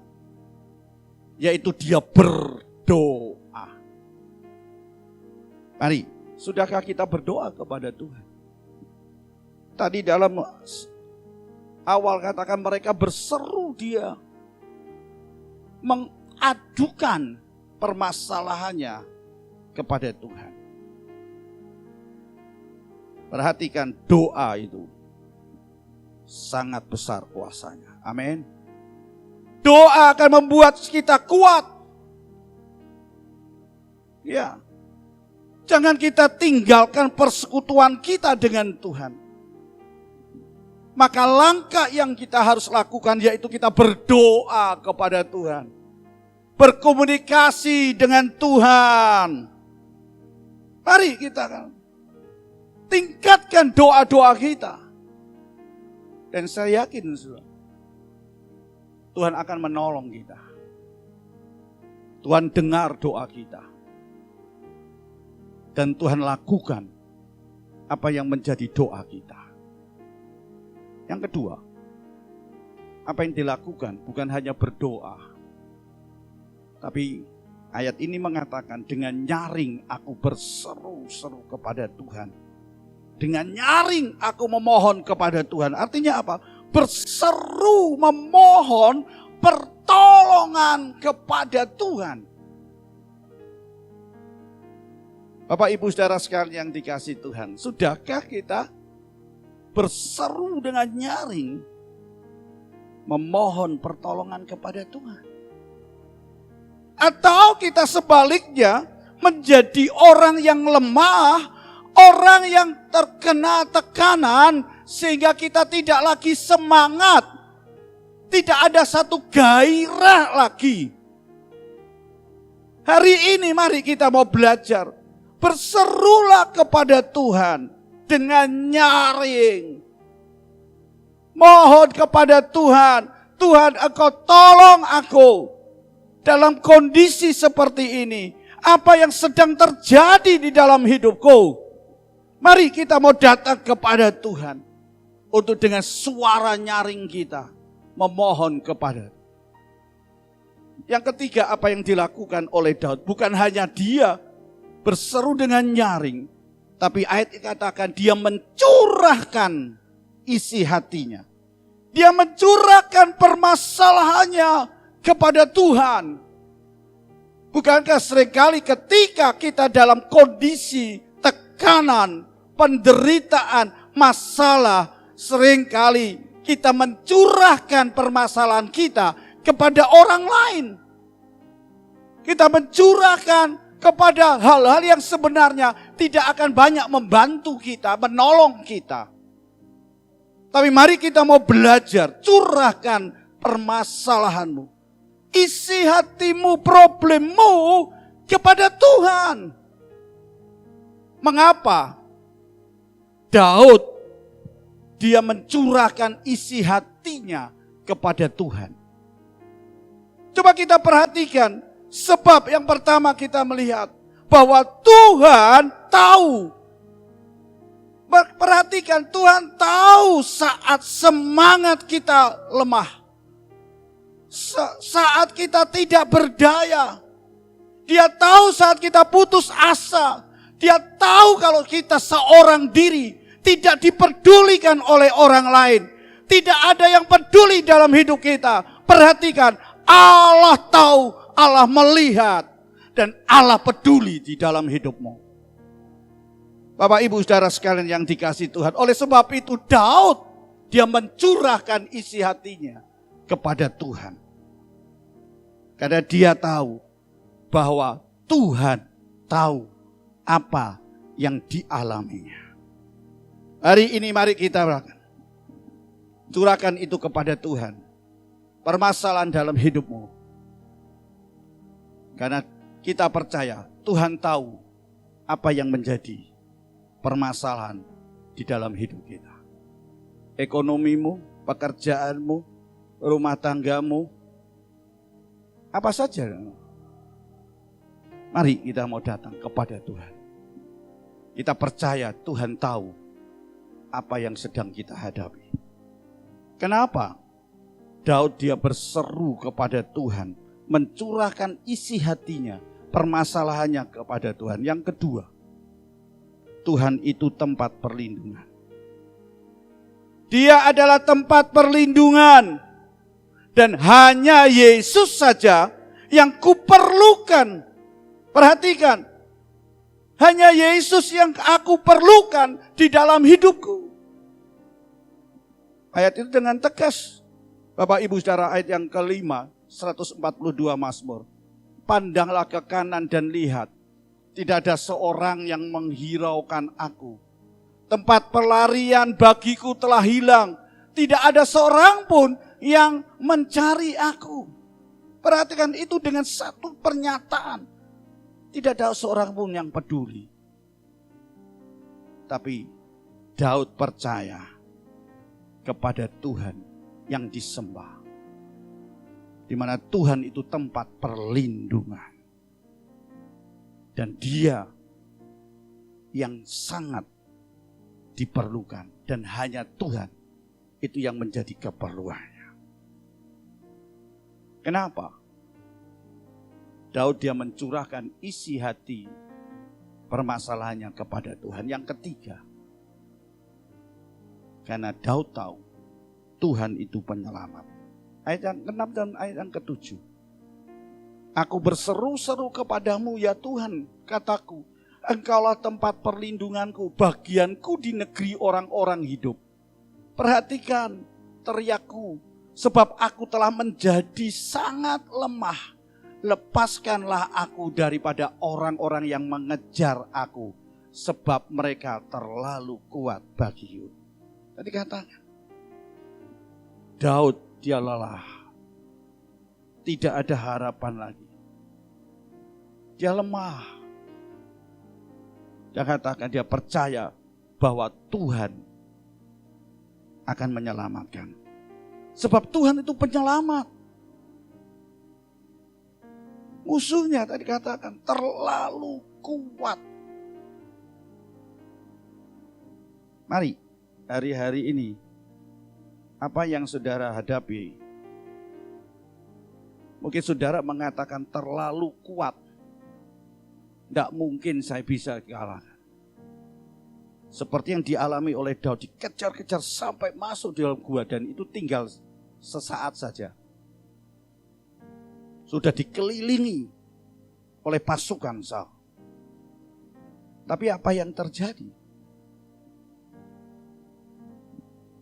yaitu dia berdoa. Mari, sudahkah kita berdoa kepada Tuhan? Tadi dalam awal katakan mereka berseru dia, mengadukan permasalahannya kepada Tuhan. Perhatikan doa itu sangat besar kuasanya. Amin. Doa akan membuat kita kuat. Ya. Jangan kita tinggalkan persekutuan kita dengan Tuhan. Maka langkah yang kita harus lakukan yaitu kita berdoa kepada Tuhan. Berkomunikasi dengan Tuhan. Mari kita tingkatkan doa-doa kita. Dan saya yakin Tuhan akan menolong kita. Tuhan dengar doa kita. Dan Tuhan lakukan apa yang menjadi doa kita. Yang kedua, apa yang dilakukan bukan hanya berdoa. Tapi ayat ini mengatakan dengan nyaring aku berseru-seru kepada Tuhan. Dengan nyaring aku memohon kepada Tuhan. Artinya apa? Berseru memohon pertolongan kepada Tuhan. Bapak Ibu saudara sekalian yang dikasihi Tuhan, sudahkah kita berseru dengan nyaring memohon pertolongan kepada Tuhan? Atau kita sebaliknya menjadi orang yang lemah, orang yang terkena tekanan, sehingga kita tidak lagi semangat, tidak ada satu gairah lagi. Hari ini mari kita mau belajar, berserulah kepada Tuhan dengan nyaring. Mohon kepada Tuhan, Tuhan Engkau tolong aku dalam kondisi seperti ini. Apa yang sedang terjadi di dalam hidupku? Mari kita mau datang kepada Tuhan untuk dengan suara nyaring kita memohon kepada. Yang ketiga, apa yang dilakukan oleh Daud? Bukan hanya dia berseru dengan nyaring, tapi ayat dikatakan dia mencurahkan isi hatinya. Dia mencurahkan permasalahannya kepada Tuhan. Bukankah seringkali ketika kita dalam kondisi tekanan, penderitaan, masalah, seringkali kita mencurahkan permasalahan kita kepada orang lain. Kita mencurahkan kepada hal-hal yang sebenarnya tidak akan banyak membantu kita, menolong kita. Tapi mari kita mau belajar, curahkan permasalahanmu, isi hatimu, problemmu kepada Tuhan. Mengapa Daud dia mencurahkan isi hatinya kepada Tuhan? Coba kita perhatikan, sebab yang pertama kita melihat bahwa Tuhan tahu. Perhatikan, Tuhan tahu saat semangat kita lemah. Saat kita tidak berdaya. Dia tahu saat kita putus asa. Dia tahu kalau kita seorang diri tidak diperdulikan oleh orang lain. Tidak ada yang peduli dalam hidup kita. Perhatikan, Allah tahu, Allah melihat, dan Allah peduli di dalam hidupmu. Bapak Ibu Saudara sekalian yang dikasihi Tuhan, oleh sebab itu Daud, dia mencurahkan isi hatinya kepada Tuhan. Karena dia tahu bahwa Tuhan tahu apa yang dialaminya. Hari ini mari kita curahkan itu kepada Tuhan. Permasalahan dalam hidupmu. Karena kita percaya Tuhan tahu apa yang menjadi permasalahan di dalam hidup kita. Ekonomimu, pekerjaanmu, rumah tanggamu, apa saja. Mari kita mau datang kepada Tuhan. Kita percaya Tuhan tahu apa yang sedang kita hadapi. Kenapa? Daud dia berseru kepada Tuhan, mencurahkan isi hatinya, permasalahannya kepada Tuhan. Yang kedua, Tuhan itu tempat perlindungan. Dia adalah tempat perlindungan. Dan hanya Yesus saja yang kuperlukan. Perhatikan, hanya Yesus yang aku perlukan di dalam hidupku. Ayat itu dengan tegas. Bapak Ibu Saudara, ayat yang kelima, 142 Mazmur. Pandanglah ke kanan dan lihat, tidak ada seorang yang menghiraukan aku. Tempat pelarian bagiku telah hilang. Tidak ada seorang pun yang mencari aku. Perhatikan itu dengan satu pernyataan. Tidak ada seorang pun yang peduli. Tapi Daud percaya kepada Tuhan yang disembah. Di mana Tuhan itu tempat perlindungan. Dan dia yang sangat diperlukan. Dan hanya Tuhan itu yang menjadi keperluannya. Kenapa? Daud dia mencurahkan isi hati permasalahannya kepada Tuhan. Yang ketiga, karena Daud tahu Tuhan itu penyelamat. Ayat yang ke-6 dan ayat yang ke-7. Aku berseru-seru kepadamu ya Tuhan, kataku, Engkaulah tempat perlindunganku, bagianku di negeri orang-orang hidup. Perhatikan teriakku, sebab aku telah menjadi sangat lemah. lepaskanlah aku daripada orang-orang yang mengejar aku, sebab mereka terlalu kuat bagiku. Tadi katakan, Daud dia lelah, tidak ada harapan lagi. Dia lemah. Dia katakan dia percaya bahwa Tuhan akan menyelamatkan. Sebab Tuhan itu penyelamat. Musuhnya tadi katakan terlalu kuat. Mari, hari-hari ini apa yang saudara hadapi? Mungkin saudara mengatakan terlalu kuat. Tidak mungkin saya bisa kalah. Seperti yang dialami oleh Daud, dikejar-kejar sampai masuk di dalam gua dan itu tinggal sesaat saja. Sudah dikelilingi oleh pasukan Saul. Tapi apa yang terjadi?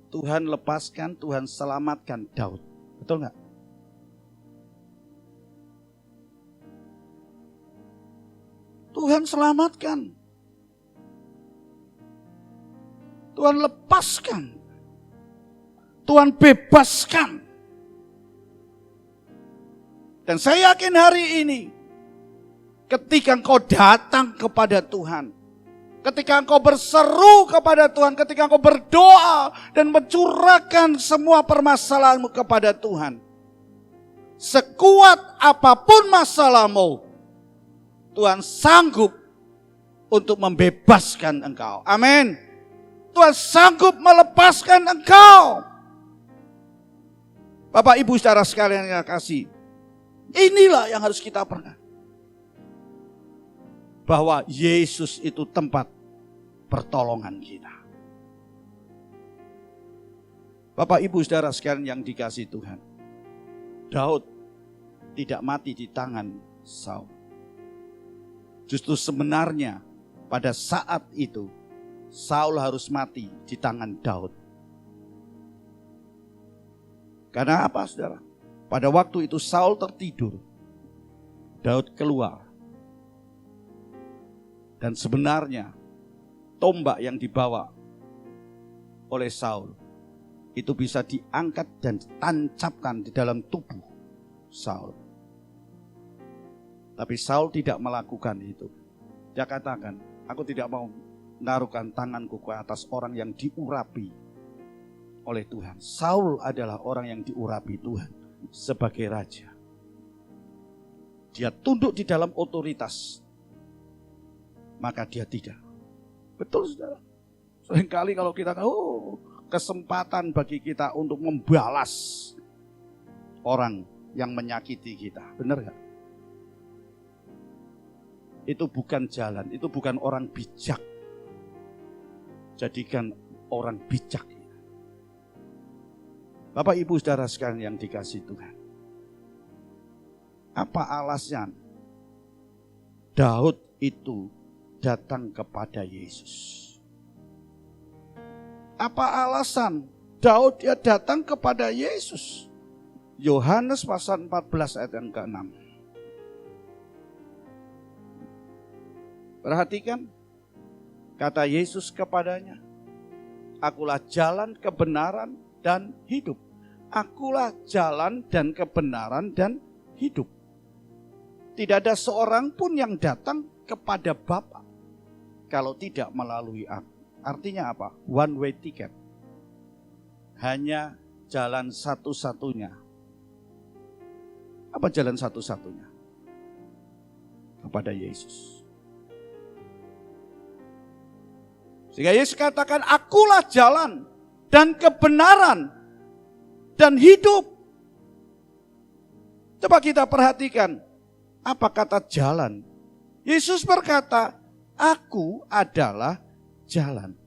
Tuhan lepaskan, Tuhan selamatkan Daud. Betul nggak? Tuhan selamatkan. Tuhan lepaskan. Tuhan bebaskan. Dan saya yakin hari ini, ketika engkau datang kepada Tuhan, ketika engkau berseru kepada Tuhan, ketika engkau berdoa dan mencurahkan semua permasalahanmu kepada Tuhan, sekuat apapun masalahmu, Tuhan sanggup untuk membebaskan engkau. Amin. Tuhan sanggup melepaskan engkau. Bapak Ibu saudara sekalian yang kasih, inilah yang harus kita pernah. Bahwa Yesus itu tempat pertolongan kita. Bapak Ibu saudara sekalian yang dikasihi Tuhan, Daud tidak mati di tangan Saul. Justru sebenarnya pada saat itu Saul harus mati di tangan Daud. Karena apa saudara? Pada waktu itu Saul tertidur, Daud keluar. Dan sebenarnya tombak yang dibawa oleh Saul itu bisa diangkat dan ditancapkan di dalam tubuh Saul. Tapi Saul tidak melakukan itu. Dia katakan, aku tidak mau menaruhkan tanganku ke atas orang yang diurapi oleh Tuhan. Saul adalah orang yang diurapi Tuhan sebagai raja. Dia tunduk di dalam otoritas, maka dia tidak. Betul saudara. Seringkali kalau kita kesempatan bagi kita untuk membalas orang yang menyakiti kita. Benar gak? Itu bukan jalan, itu bukan orang bijak. Jadikan orang bijak. Bapak Ibu saudara sekalian yang dikasihi Tuhan. Apa alasan Daud itu datang kepada Yesus? Apa alasan Daud dia datang kepada Yesus? Yohanes pasal 14 ayat yang ke-6. Perhatikan, kata Yesus kepadanya, akulah jalan, kebenaran, dan hidup. Akulah jalan dan kebenaran dan hidup. Tidak ada seorang pun yang datang kepada Bapa kalau tidak melalui aku. Artinya apa? One way ticket. Hanya jalan satu-satunya. Apa jalan satu-satunya? Kepada Yesus. Sehingga Yesus katakan, akulah jalan dan kebenaran dan hidup. Coba kita perhatikan, apa kata jalan? Yesus berkata, aku adalah jalan.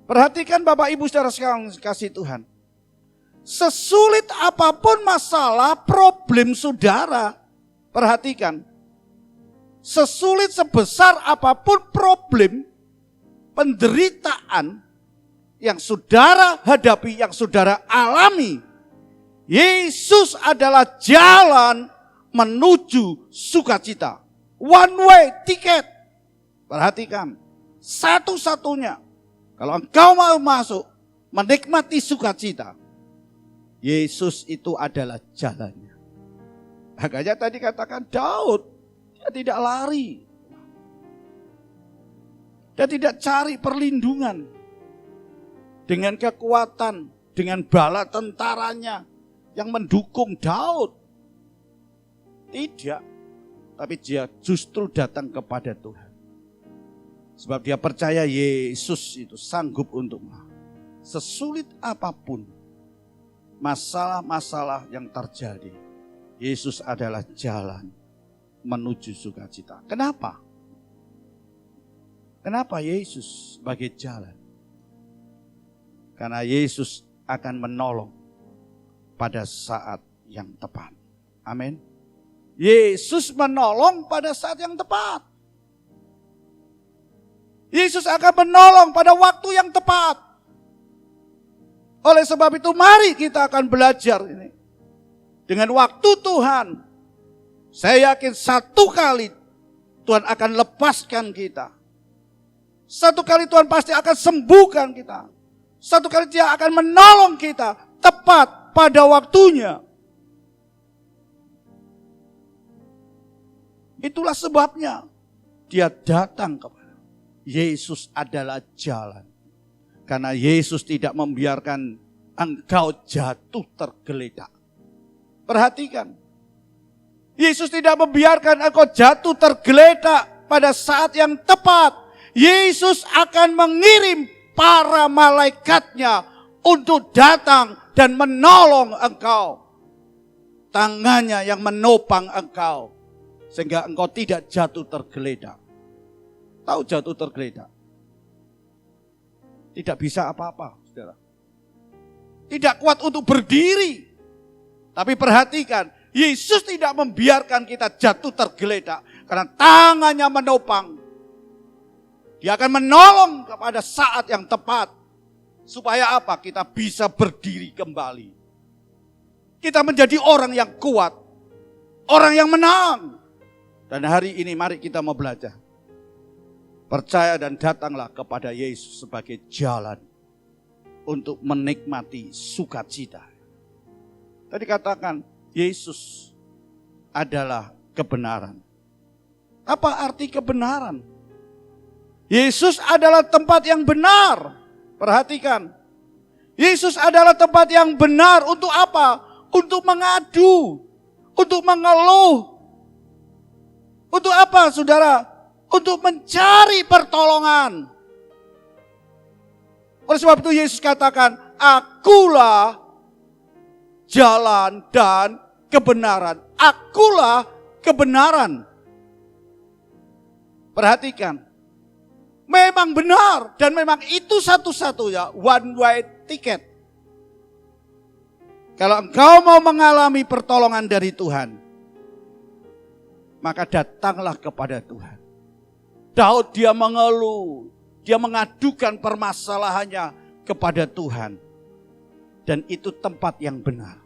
Perhatikan Bapak Ibu saudara sekalian kasih Tuhan. Sesulit apapun masalah, problem saudara, perhatikan. Sesulit sebesar apapun problem, penderitaan yang saudara hadapi, yang saudara alami, Yesus adalah jalan menuju sukacita. One way ticket. Perhatikan, satu-satunya. Kalau engkau mau masuk, menikmati sukacita, Yesus itu adalah jalannya. Makanya tadi katakan Daud, dia tidak lari. Dia tidak cari perlindungan. Dengan kekuatan, dengan bala tentaranya yang mendukung Daud. Tidak. Tapi dia justru datang kepada Tuhan. Sebab dia percaya Yesus itu sanggup untuk sesulit apapun masalah-masalah yang terjadi, Yesus adalah jalan menuju sukacita. Kenapa? Kenapa Yesus sebagai jalan? Karena Yesus akan menolong pada saat yang tepat. Amin. Yesus menolong pada saat yang tepat. Yesus akan menolong pada waktu yang tepat. Oleh sebab itu mari kita akan belajar ini. Dengan waktu Tuhan, saya yakin satu kali Tuhan akan lepaskan kita. Satu kali Tuhan pasti akan sembuhkan kita. Satu kali Dia akan menolong kita tepat pada waktunya. Itulah sebabnya Dia datang kepada Yesus adalah jalan. Karena Yesus tidak membiarkan engkau jatuh tergeletak. Perhatikan. Yesus tidak membiarkan engkau jatuh tergeletak pada saat yang tepat. Yesus akan mengirim para malaikatnya untuk datang dan menolong engkau. Tangannya yang menopang engkau. Sehingga engkau tidak jatuh tergeletak. Tahu jatuh tergeletak? Tidak bisa apa-apa, saudara. Tidak kuat untuk berdiri. Tapi perhatikan, Yesus tidak membiarkan kita jatuh tergeletak. Karena tangannya menopang. Dia akan menolong kepada saat yang tepat. Supaya apa? Kita bisa berdiri kembali. Kita menjadi orang yang kuat. Orang yang menang. Dan hari ini mari kita mau belajar. Percaya dan datanglah kepada Yesus sebagai jalan untuk menikmati sukacita. Tadi katakan Yesus adalah kebenaran. Apa arti kebenaran? Yesus adalah tempat yang benar. Perhatikan. Yesus adalah tempat yang benar untuk apa? Untuk mengadu, untuk mengeluh. Untuk apa, saudara? Untuk mencari pertolongan. Oleh sebab itu Yesus katakan, akulah jalan dan kebenaran. Akulah kebenaran. Perhatikan. Memang benar dan memang itu satu-satunya one way ticket. Kalau engkau mau mengalami pertolongan dari Tuhan, maka datanglah kepada Tuhan. Daud dia mengeluh, dia mengadukan permasalahannya kepada Tuhan. Dan itu tempat yang benar.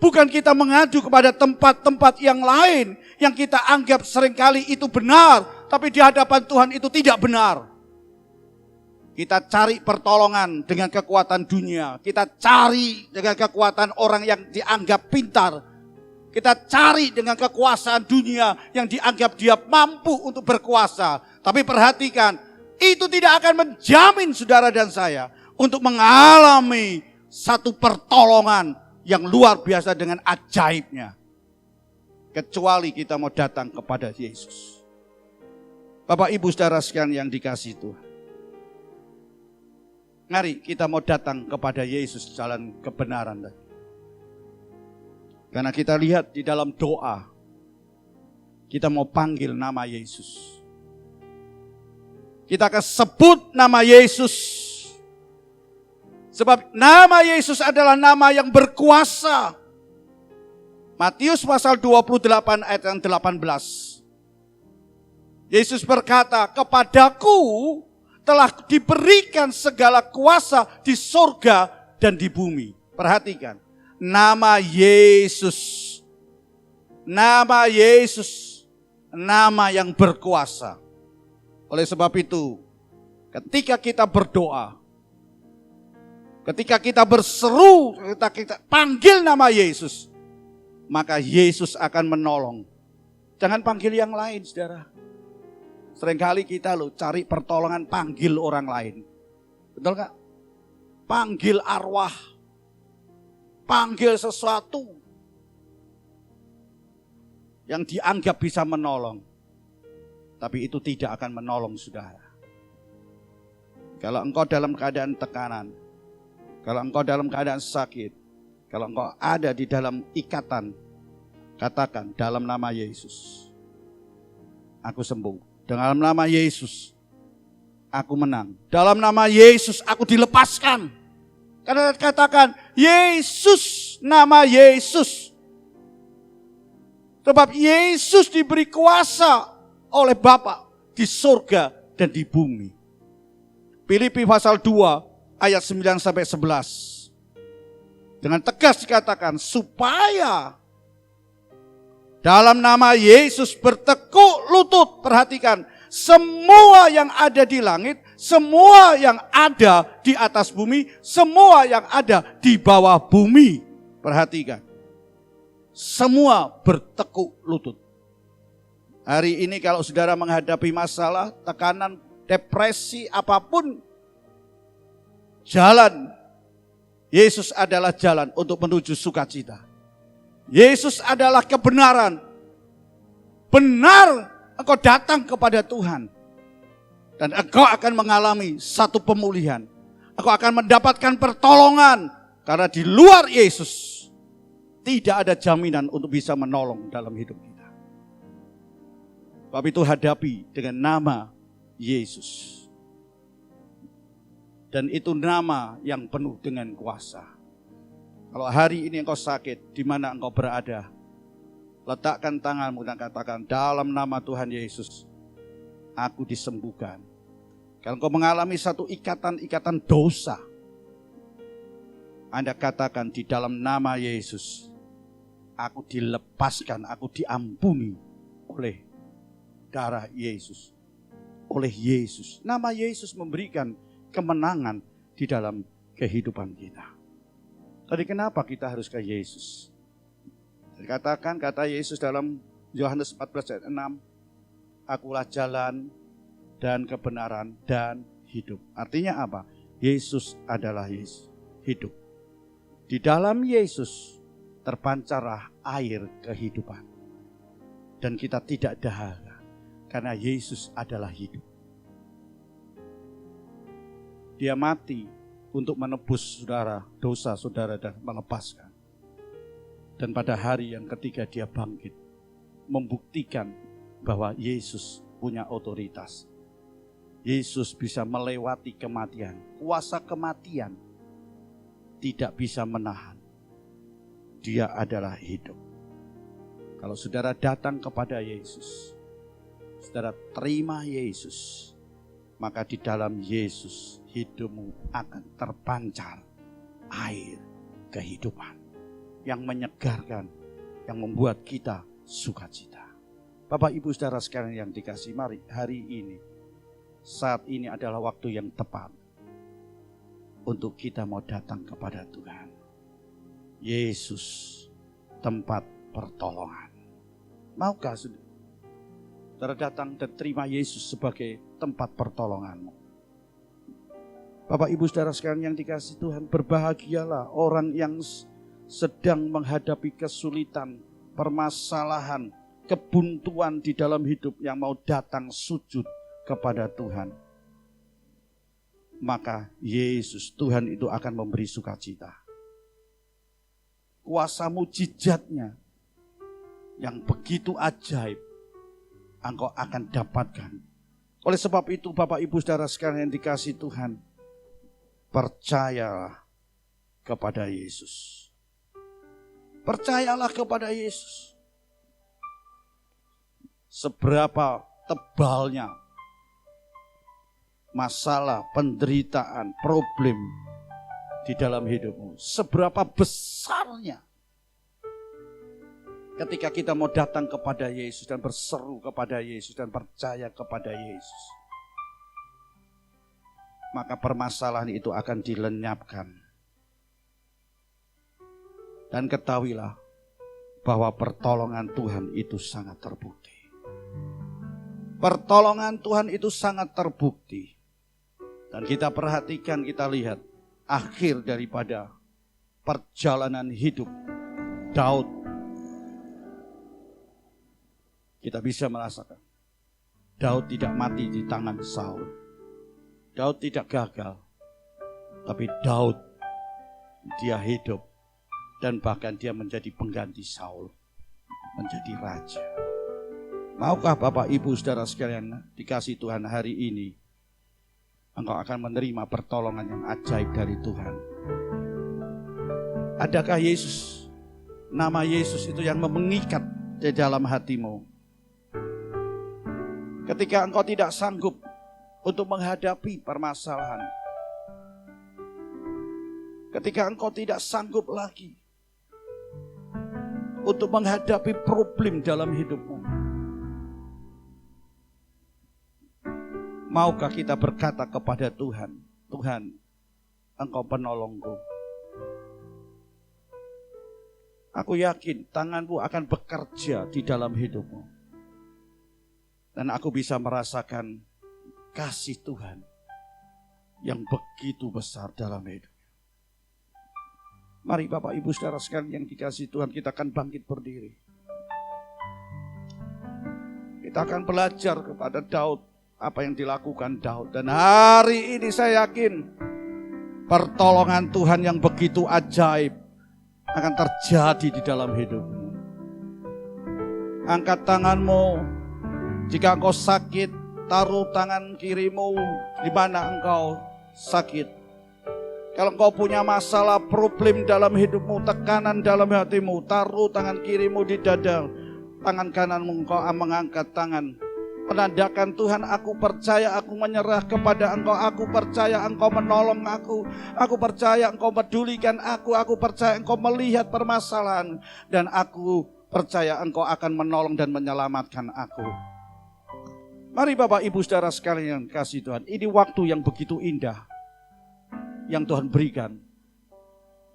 Bukan kita mengadu kepada tempat-tempat yang lain yang kita anggap seringkali itu benar, tapi di hadapan Tuhan itu tidak benar. Kita cari pertolongan dengan kekuatan dunia, kita cari dengan kekuatan orang yang dianggap pintar. Kita cari dengan kekuasaan dunia yang dianggap dia mampu untuk berkuasa. Tapi perhatikan, itu tidak akan menjamin saudara dan saya untuk mengalami satu pertolongan yang luar biasa dengan ajaibnya. Kecuali kita mau datang kepada Yesus. Bapak Ibu saudara sekalian yang dikasihi Tuhan. Mari kita mau datang kepada Yesus jalan kebenaran. Karena kita lihat di dalam doa, kita mau panggil nama Yesus. Kita akan sebut nama Yesus. Sebab nama Yesus adalah nama yang berkuasa. Matius pasal 28 ayat yang 18. Yesus berkata, kepadaku telah diberikan segala kuasa di surga dan di bumi. Perhatikan. Nama Yesus Nama Yesus, nama yang berkuasa. Oleh sebab itu, ketika kita berdoa, ketika kita berseru, ketika kita panggil nama Yesus, maka Yesus akan menolong. Jangan panggil yang lain, saudara. Seringkali kita cari pertolongan panggil orang lain. Betul gak? Panggil arwah, panggil sesuatu yang dianggap bisa menolong. Tapi itu tidak akan menolong, saudara. Kalau engkau dalam keadaan tekanan, kalau engkau dalam keadaan sakit, kalau engkau ada di dalam ikatan, katakan dalam nama Yesus, aku sembuh. Dalam nama Yesus, aku menang. Dalam nama Yesus, aku dilepaskan. Karena katakan, Yesus, nama Yesus. Sebab Yesus diberi kuasa oleh Bapa di surga dan di bumi. Filipi pasal 2 ayat 9-11. Dengan tegas dikatakan, supaya dalam nama Yesus bertekuk lutut. Perhatikan, semua yang ada di langit, semua yang ada di atas bumi, semua yang ada di bawah bumi. Perhatikan, semua bertekuk lutut. Hari ini kalau saudara menghadapi masalah, tekanan, depresi, apapun, jalan Yesus adalah jalan untuk menuju sukacita. Yesus adalah kebenaran. Benar engkau datang kepada Tuhan. Dan engkau akan mengalami satu pemulihan. Engkau akan mendapatkan pertolongan. Karena di luar Yesus tidak ada jaminan untuk bisa menolong dalam hidup kita. Sebab itu hadapi dengan nama Yesus. Dan itu nama yang penuh dengan kuasa. Kalau hari ini engkau sakit, di mana engkau berada, letakkan tanganmu dan katakan, dalam nama Tuhan Yesus, aku disembuhkan. Kalau engkau mengalami satu ikatan-ikatan dosa, Anda katakan di dalam nama Yesus, aku dilepaskan, aku diampuni oleh darah Yesus. Oleh Yesus. Nama Yesus memberikan kemenangan di dalam kehidupan kita. Tadi kenapa kita harus ke Yesus? Dikatakan kata Yesus dalam Yohanes 14 ayat 6, akulah jalan dan kebenaran dan hidup. Artinya apa? Yesus adalah Yesus, hidup. Di dalam Yesus terpancarlah air kehidupan. Dan kita tidak dahaga karena Yesus adalah hidup. Dia mati untuk menebus saudara, dosa saudara dan melepaskan. Dan pada hari yang ketiga dia bangkit, membuktikan bahwa Yesus punya otoritas. Yesus bisa melewati kematian. Kuasa kematian tidak bisa menahan. Dia adalah hidup. Kalau saudara datang kepada Yesus, saudara terima Yesus, maka di dalam Yesus hidupmu akan terpancar air kehidupan yang menyegarkan, yang membuat kita sukacita. Bapak Ibu Saudara sekalian yang dikasihi, mari hari ini, saat ini adalah waktu yang tepat untuk kita mau datang kepada Tuhan. Yesus, tempat pertolongan. Maukah saudara datang dan terima Yesus sebagai tempat pertolonganmu? Bapak Ibu Saudara sekalian yang dikasihi Tuhan, berbahagialah orang yang sedang menghadapi kesulitan, permasalahan, kebuntuan di dalam hidup, yang mau datang sujud kepada Tuhan. Maka Yesus, Tuhan itu akan memberi sukacita. Kuasa mujizatnya yang begitu ajaib engkau akan dapatkan. Oleh sebab itu Bapak Ibu Saudara sekalian yang dikasihi Tuhan, percayalah kepada Yesus. Percayalah kepada Yesus. Seberapa tebalnya masalah, penderitaan, problem di dalam hidupmu, seberapa besarnya Ketika kita mau datang kepada Yesus dan berseru kepada Yesus dan percaya kepada Yesus, maka permasalahan itu akan dilenyapkan. Dan ketahuilah bahwa pertolongan Tuhan itu sangat terbukti. Pertolongan Tuhan itu sangat terbukti. Dan kita perhatikan, kita lihat akhir daripada perjalanan hidup Daud. Kita bisa merasakan Daud tidak mati di tangan Saul. Daud tidak gagal. Tapi Daud, dia hidup. Dan bahkan dia menjadi pengganti Saul. Menjadi raja. Maukah Bapak Ibu Saudara sekalian dikasih Tuhan hari ini, engkau akan menerima pertolongan yang ajaib dari Tuhan. Adakah Yesus, nama Yesus itu yang mengikat di dalam hatimu? Ketika engkau tidak sanggup untuk menghadapi permasalahan, ketika engkau tidak sanggup lagi untuk menghadapi problem dalam hidupmu, maukah kita berkata kepada Tuhan, Tuhan, Engkau penolongku. Aku yakin tangan-Mu akan bekerja di dalam hidupmu. Dan aku bisa merasakan kasih Tuhan yang begitu besar dalam hidup. Mari Bapak Ibu Saudara sekalian yang dikasihi Tuhan, kita akan bangkit berdiri. Kita akan belajar kepada Daud, apa yang dilakukan Daud. Dan hari ini saya yakin pertolongan Tuhan yang begitu ajaib akan terjadi di dalam hidupmu. Angkat tanganmu. Jika engkau sakit, taruh tangan kirimu di mana engkau sakit. Kalau engkau punya masalah, problem dalam hidupmu, tekanan dalam hatimu, taruh tangan kirimu di dada. Tangan kananmu engkau mengangkat tangan. Menandakan Tuhan, aku percaya, aku menyerah kepada Engkau. Aku percaya Engkau menolong aku. Aku percaya Engkau pedulikan aku. Aku percaya Engkau melihat permasalahan. Dan aku percaya Engkau akan menolong dan menyelamatkan aku. Mari Bapak Ibu Saudara sekalian kasih Tuhan. Ini waktu yang begitu indah yang Tuhan berikan.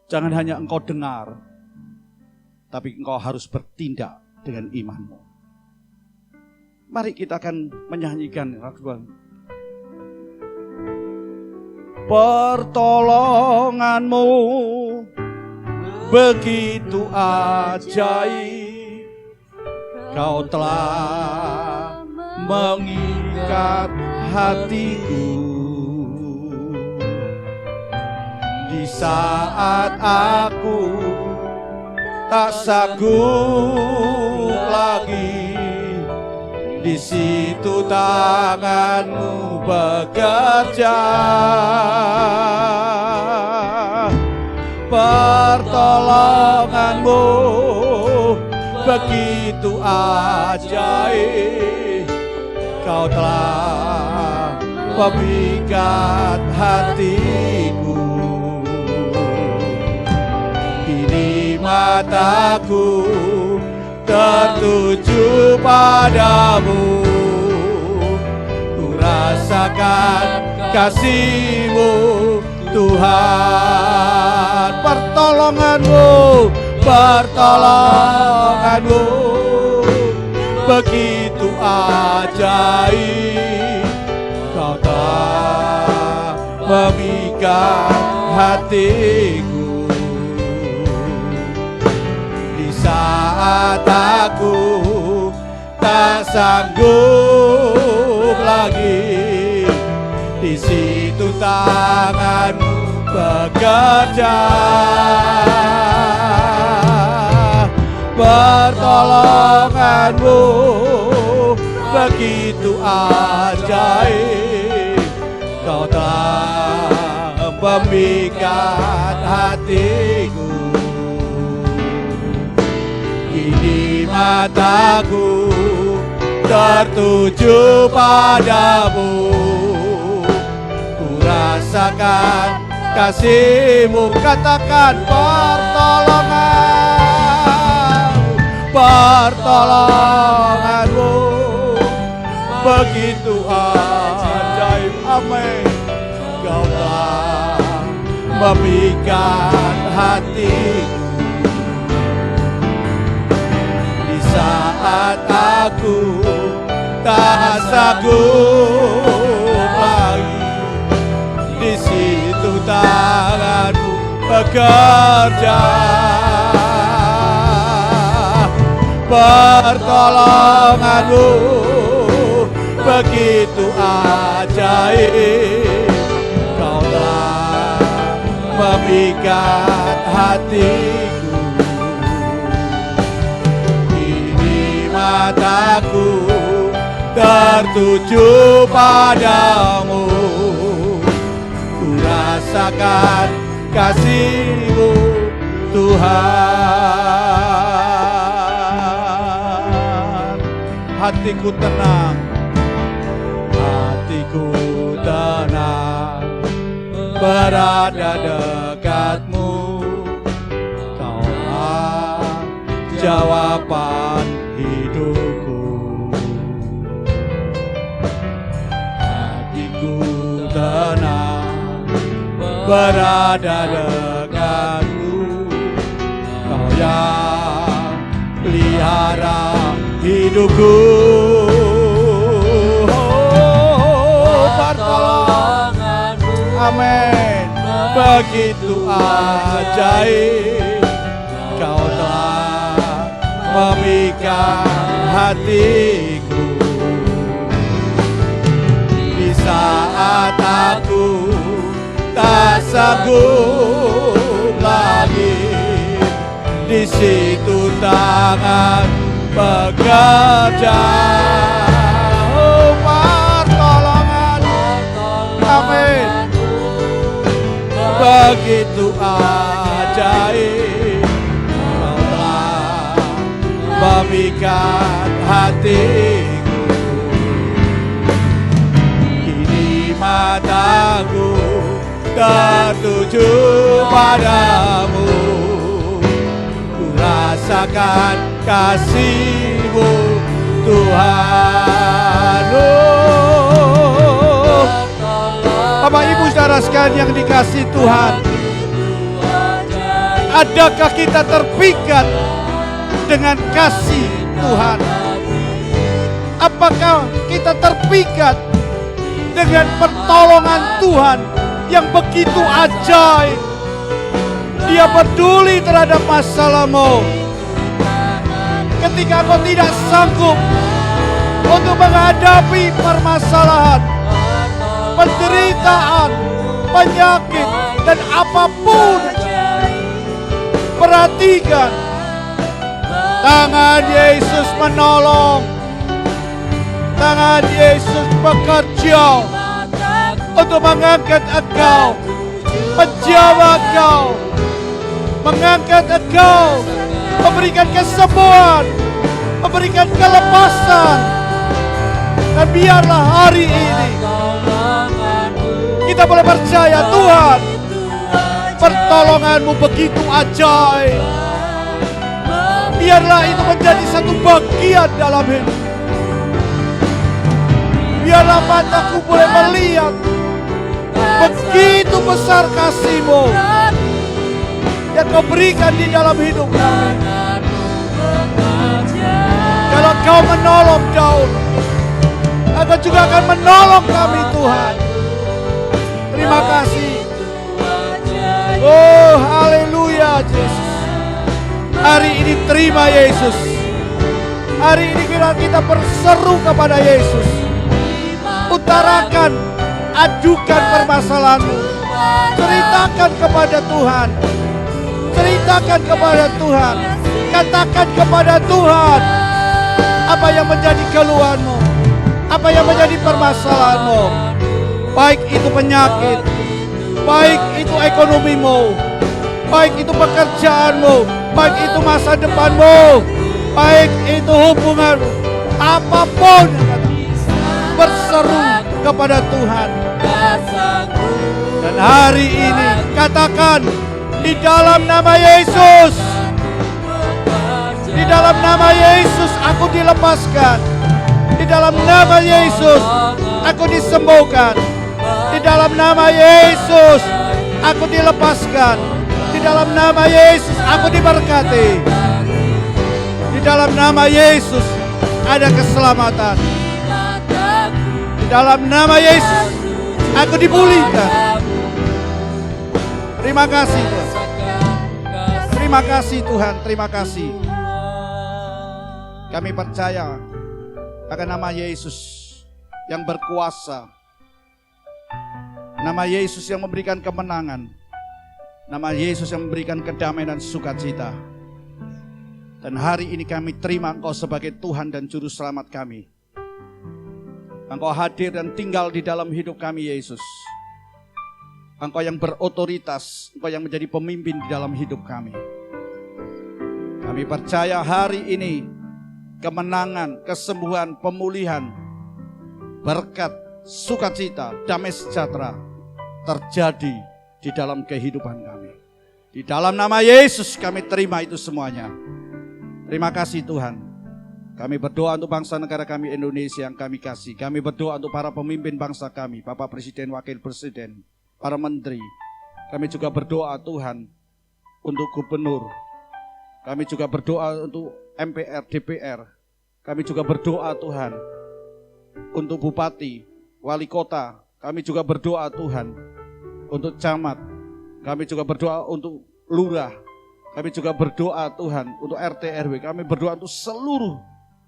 Jangan hanya engkau dengar, tapi engkau harus bertindak dengan imanmu. Mari kita akan menyanyikan pertolonganmu begitu ajaib, kau telah mengikat hatiku di saat aku tak sanggup lagi. Di situ tanganmu bekerja, pertolonganmu begitu ajaib, kau telah memikat hatiku. Kini mataku tertuju padamu, ku rasakan kasih-Mu Tuhan. Pertolongan-Mu, pertolongan-Mu begitu ajaib, kau telah memikat hatiku. Di saat aku tak sanggup lagi, di situ tangan-Mu bekerja. Pertolongan-Mu begitu ajaib, kau telah memikat hatiku. Kini mataku tertuju padamu, ku rasakan kasih-Mu. Katakan pertolongan, pertolongan-Mu begitu ajaib. Amin. Kau telah memikat hatiku di saat aku tak sanggup lagi. Di situ tangan-Mu bekerja, pertolongan-Mu begitu ajaib. Kau telah memikat hatiku. Kini mataku tertuju padamu, ku rasakan kasih-Mu Tuhan. Hatiku tenang, hatiku tenang, berada dekat-Mu. Kaulah jawaban hidupku. Hatiku tenang, berada dekat-Mu. Kau yang pelihara hidupku. Pertolongan-Mu, amin, begitu ajaib. Kau telah memikat hatiku di saat aku tak sanggup lagi. Di situ tangan bekerja. Oh, pertolongan, amin, begitu ajaib. Kau telah memikat hatiku. Kini mataku tertuju padamu, ku rasakan kasih-Mu Tuhan. Oh, Bapak Ibu saudara sekalian yang dikasihi Tuhan, adakah kita terpikat dengan kasih Tuhan? Apakah kita terpikat dengan pertolongan Tuhan yang begitu ajaib? Dia peduli terhadap masalahmu. Ketika kau tidak sanggup untuk menghadapi permasalahan, penderitaan, penyakit, dan apapun, perhatikan, tangan Yesus menolong. Tangan Yesus bekerja untuk mengangkat engkau, menjawab engkau, mengangkat engkau, memberikan kesembuhan, memberikan kelepasan. Dan biarlah hari ini kita boleh percaya, Tuhan, pertolongan-Mu begitu ajaib. Biarlah itu menjadi satu bagian dalam hidup. Biarlah mataku boleh melihat begitu besar kasih-Mu yang Kau berikan di dalam hidup kami. Kalau Kau menolong Daud, Engkau juga akan menolong kami, Tuhan. Terima kasih. Oh, haleluya, Yesus. Hari ini terima Yesus. Hari ini kita berseru kepada Yesus. Utarakan, ajukan permasalahanmu. Ceritakan kepada Tuhan. Ceritakan kepada Tuhan. Katakan kepada Tuhan apa yang menjadi keluhanmu, apa yang menjadi permasalahanmu. Baik itu penyakit, baik itu ekonomimu, baik itu pekerjaanmu, baik itu masa depanmu, baik itu hubunganmu, apapun, berseru kepada Tuhan. Dan hari ini katakan di dalam nama Yesus, di dalam dalam nama Yesus aku dilepaskan. Di dalam nama Yesus aku disembuhkan. Di dalam nama Yesus aku dilepaskan. Di dalam nama Yesus aku diberkati. Di dalam nama Yesus ada keselamatan. Di dalam nama Yesus aku dipulihkan. Terima kasih Tuhan. Terima kasih Tuhan, terima kasih. Kami percaya akan nama Yesus yang berkuasa. Nama Yesus yang memberikan kemenangan. Nama Yesus yang memberikan kedamaian dan sukacita. Dan hari ini kami terima Engkau sebagai Tuhan dan Juru Selamat kami. Engkau hadir dan tinggal di dalam hidup kami Yesus. Engkau yang berotoritas, Engkau yang menjadi pemimpin di dalam hidup kami. Kami percaya hari ini kemenangan, kesembuhan, pemulihan, berkat, sukacita, damai sejahtera terjadi di dalam kehidupan kami. Di dalam nama Yesus kami terima itu semuanya. Terima kasih Tuhan. Kami berdoa untuk bangsa negara kami Indonesia yang kami kasih. Kami berdoa untuk para pemimpin bangsa kami, Bapak Presiden, Wakil Presiden, para menteri. Kami juga berdoa Tuhan untuk gubernur. Kami juga berdoa untuk MPR, DPR. Kami juga berdoa Tuhan untuk bupati, wali kota. Kami juga berdoa Tuhan untuk camat. Kami juga berdoa untuk lurah. Kami juga berdoa Tuhan untuk RT RW. Kami berdoa untuk seluruh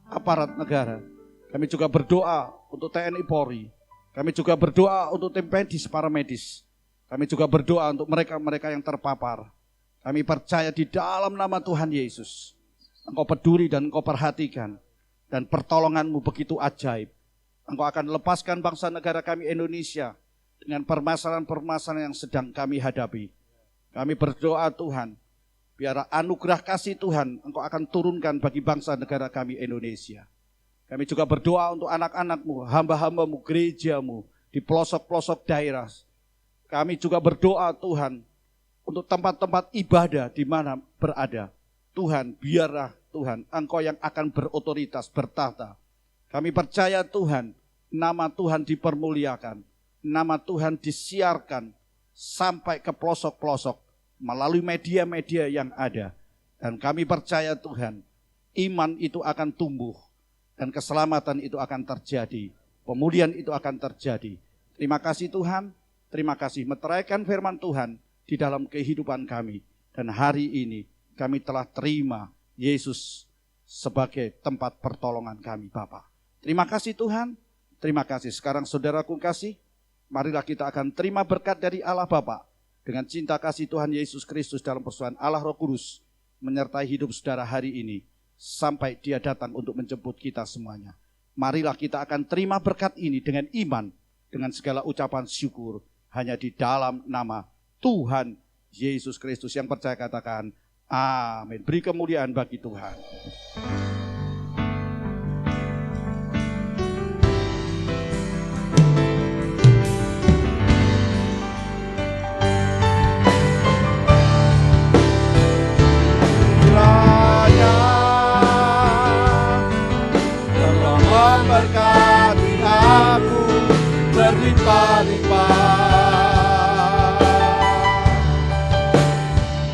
aparat negara. Kami juga berdoa untuk TNI Polri. Kami juga berdoa untuk tim medis, para medis. Kami juga berdoa untuk mereka-mereka yang terpapar. Kami percaya di dalam nama Tuhan Yesus, Engkau peduli dan Engkau perhatikan. Dan pertolongan-Mu begitu ajaib. Engkau akan lepaskan bangsa negara kami Indonesia dengan permasalahan-permasalahan yang sedang kami hadapi. Kami berdoa Tuhan, biar anugerah kasih Tuhan Engkau akan turunkan bagi bangsa negara kami Indonesia. Kami juga berdoa untuk anak-anak-Mu, hamba-hamba-Mu, gereja-Mu di pelosok-pelosok daerah. Kami juga berdoa Tuhan untuk tempat-tempat ibadah di mana berada. Tuhan, biarlah Tuhan Engkau yang akan berotoritas, bertata. Kami percaya Tuhan, nama Tuhan dipermuliakan, nama Tuhan disiarkan sampai ke pelosok-pelosok melalui media-media yang ada. Dan kami percaya Tuhan, iman itu akan tumbuh dan keselamatan itu akan terjadi, pemulihan itu akan terjadi. Terima kasih Tuhan, terima kasih meteraikan firman Tuhan di dalam kehidupan kami. Dan hari ini kami telah terima Yesus sebagai tempat pertolongan kami Bapa. Terima kasih Tuhan, terima kasih. Sekarang saudaraku kasih, marilah kita akan terima berkat dari Allah Bapa dengan cinta kasih Tuhan Yesus Kristus dalam persekutuan Allah Roh Kudus menyertai hidup saudara hari ini sampai Dia datang untuk menjemput kita semuanya. Marilah kita akan terima berkat ini dengan iman, dengan segala ucapan syukur hanya di dalam nama Tuhan Yesus Kristus. Yang percaya katakan amin. Beri kemuliaan bagi Tuhan. Kiranya telah memberkati aku berlimpah-limpah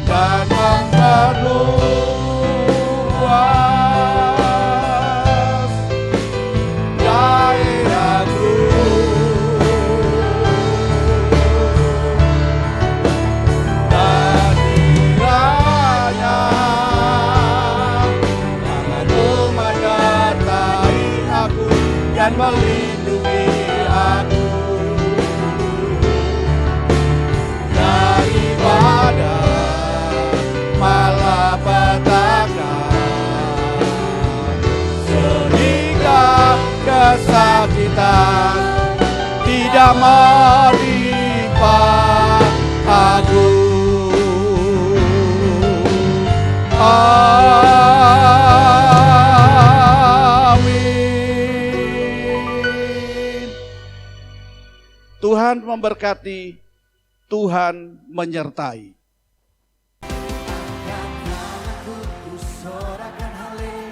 dan memperluas daerahku. Dan kiranya tangan-Mu menyertai aku dan melindungi aku daripada malapetaka sehingga kesakitan tidak menimpa aku. Amin. Tuhan memberkati, Tuhan menyertai. Ku sorakan haleluya.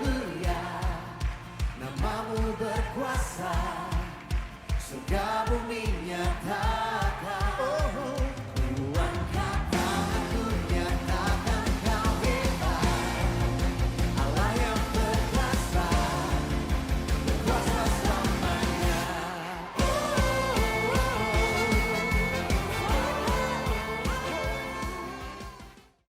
surga bumi nyata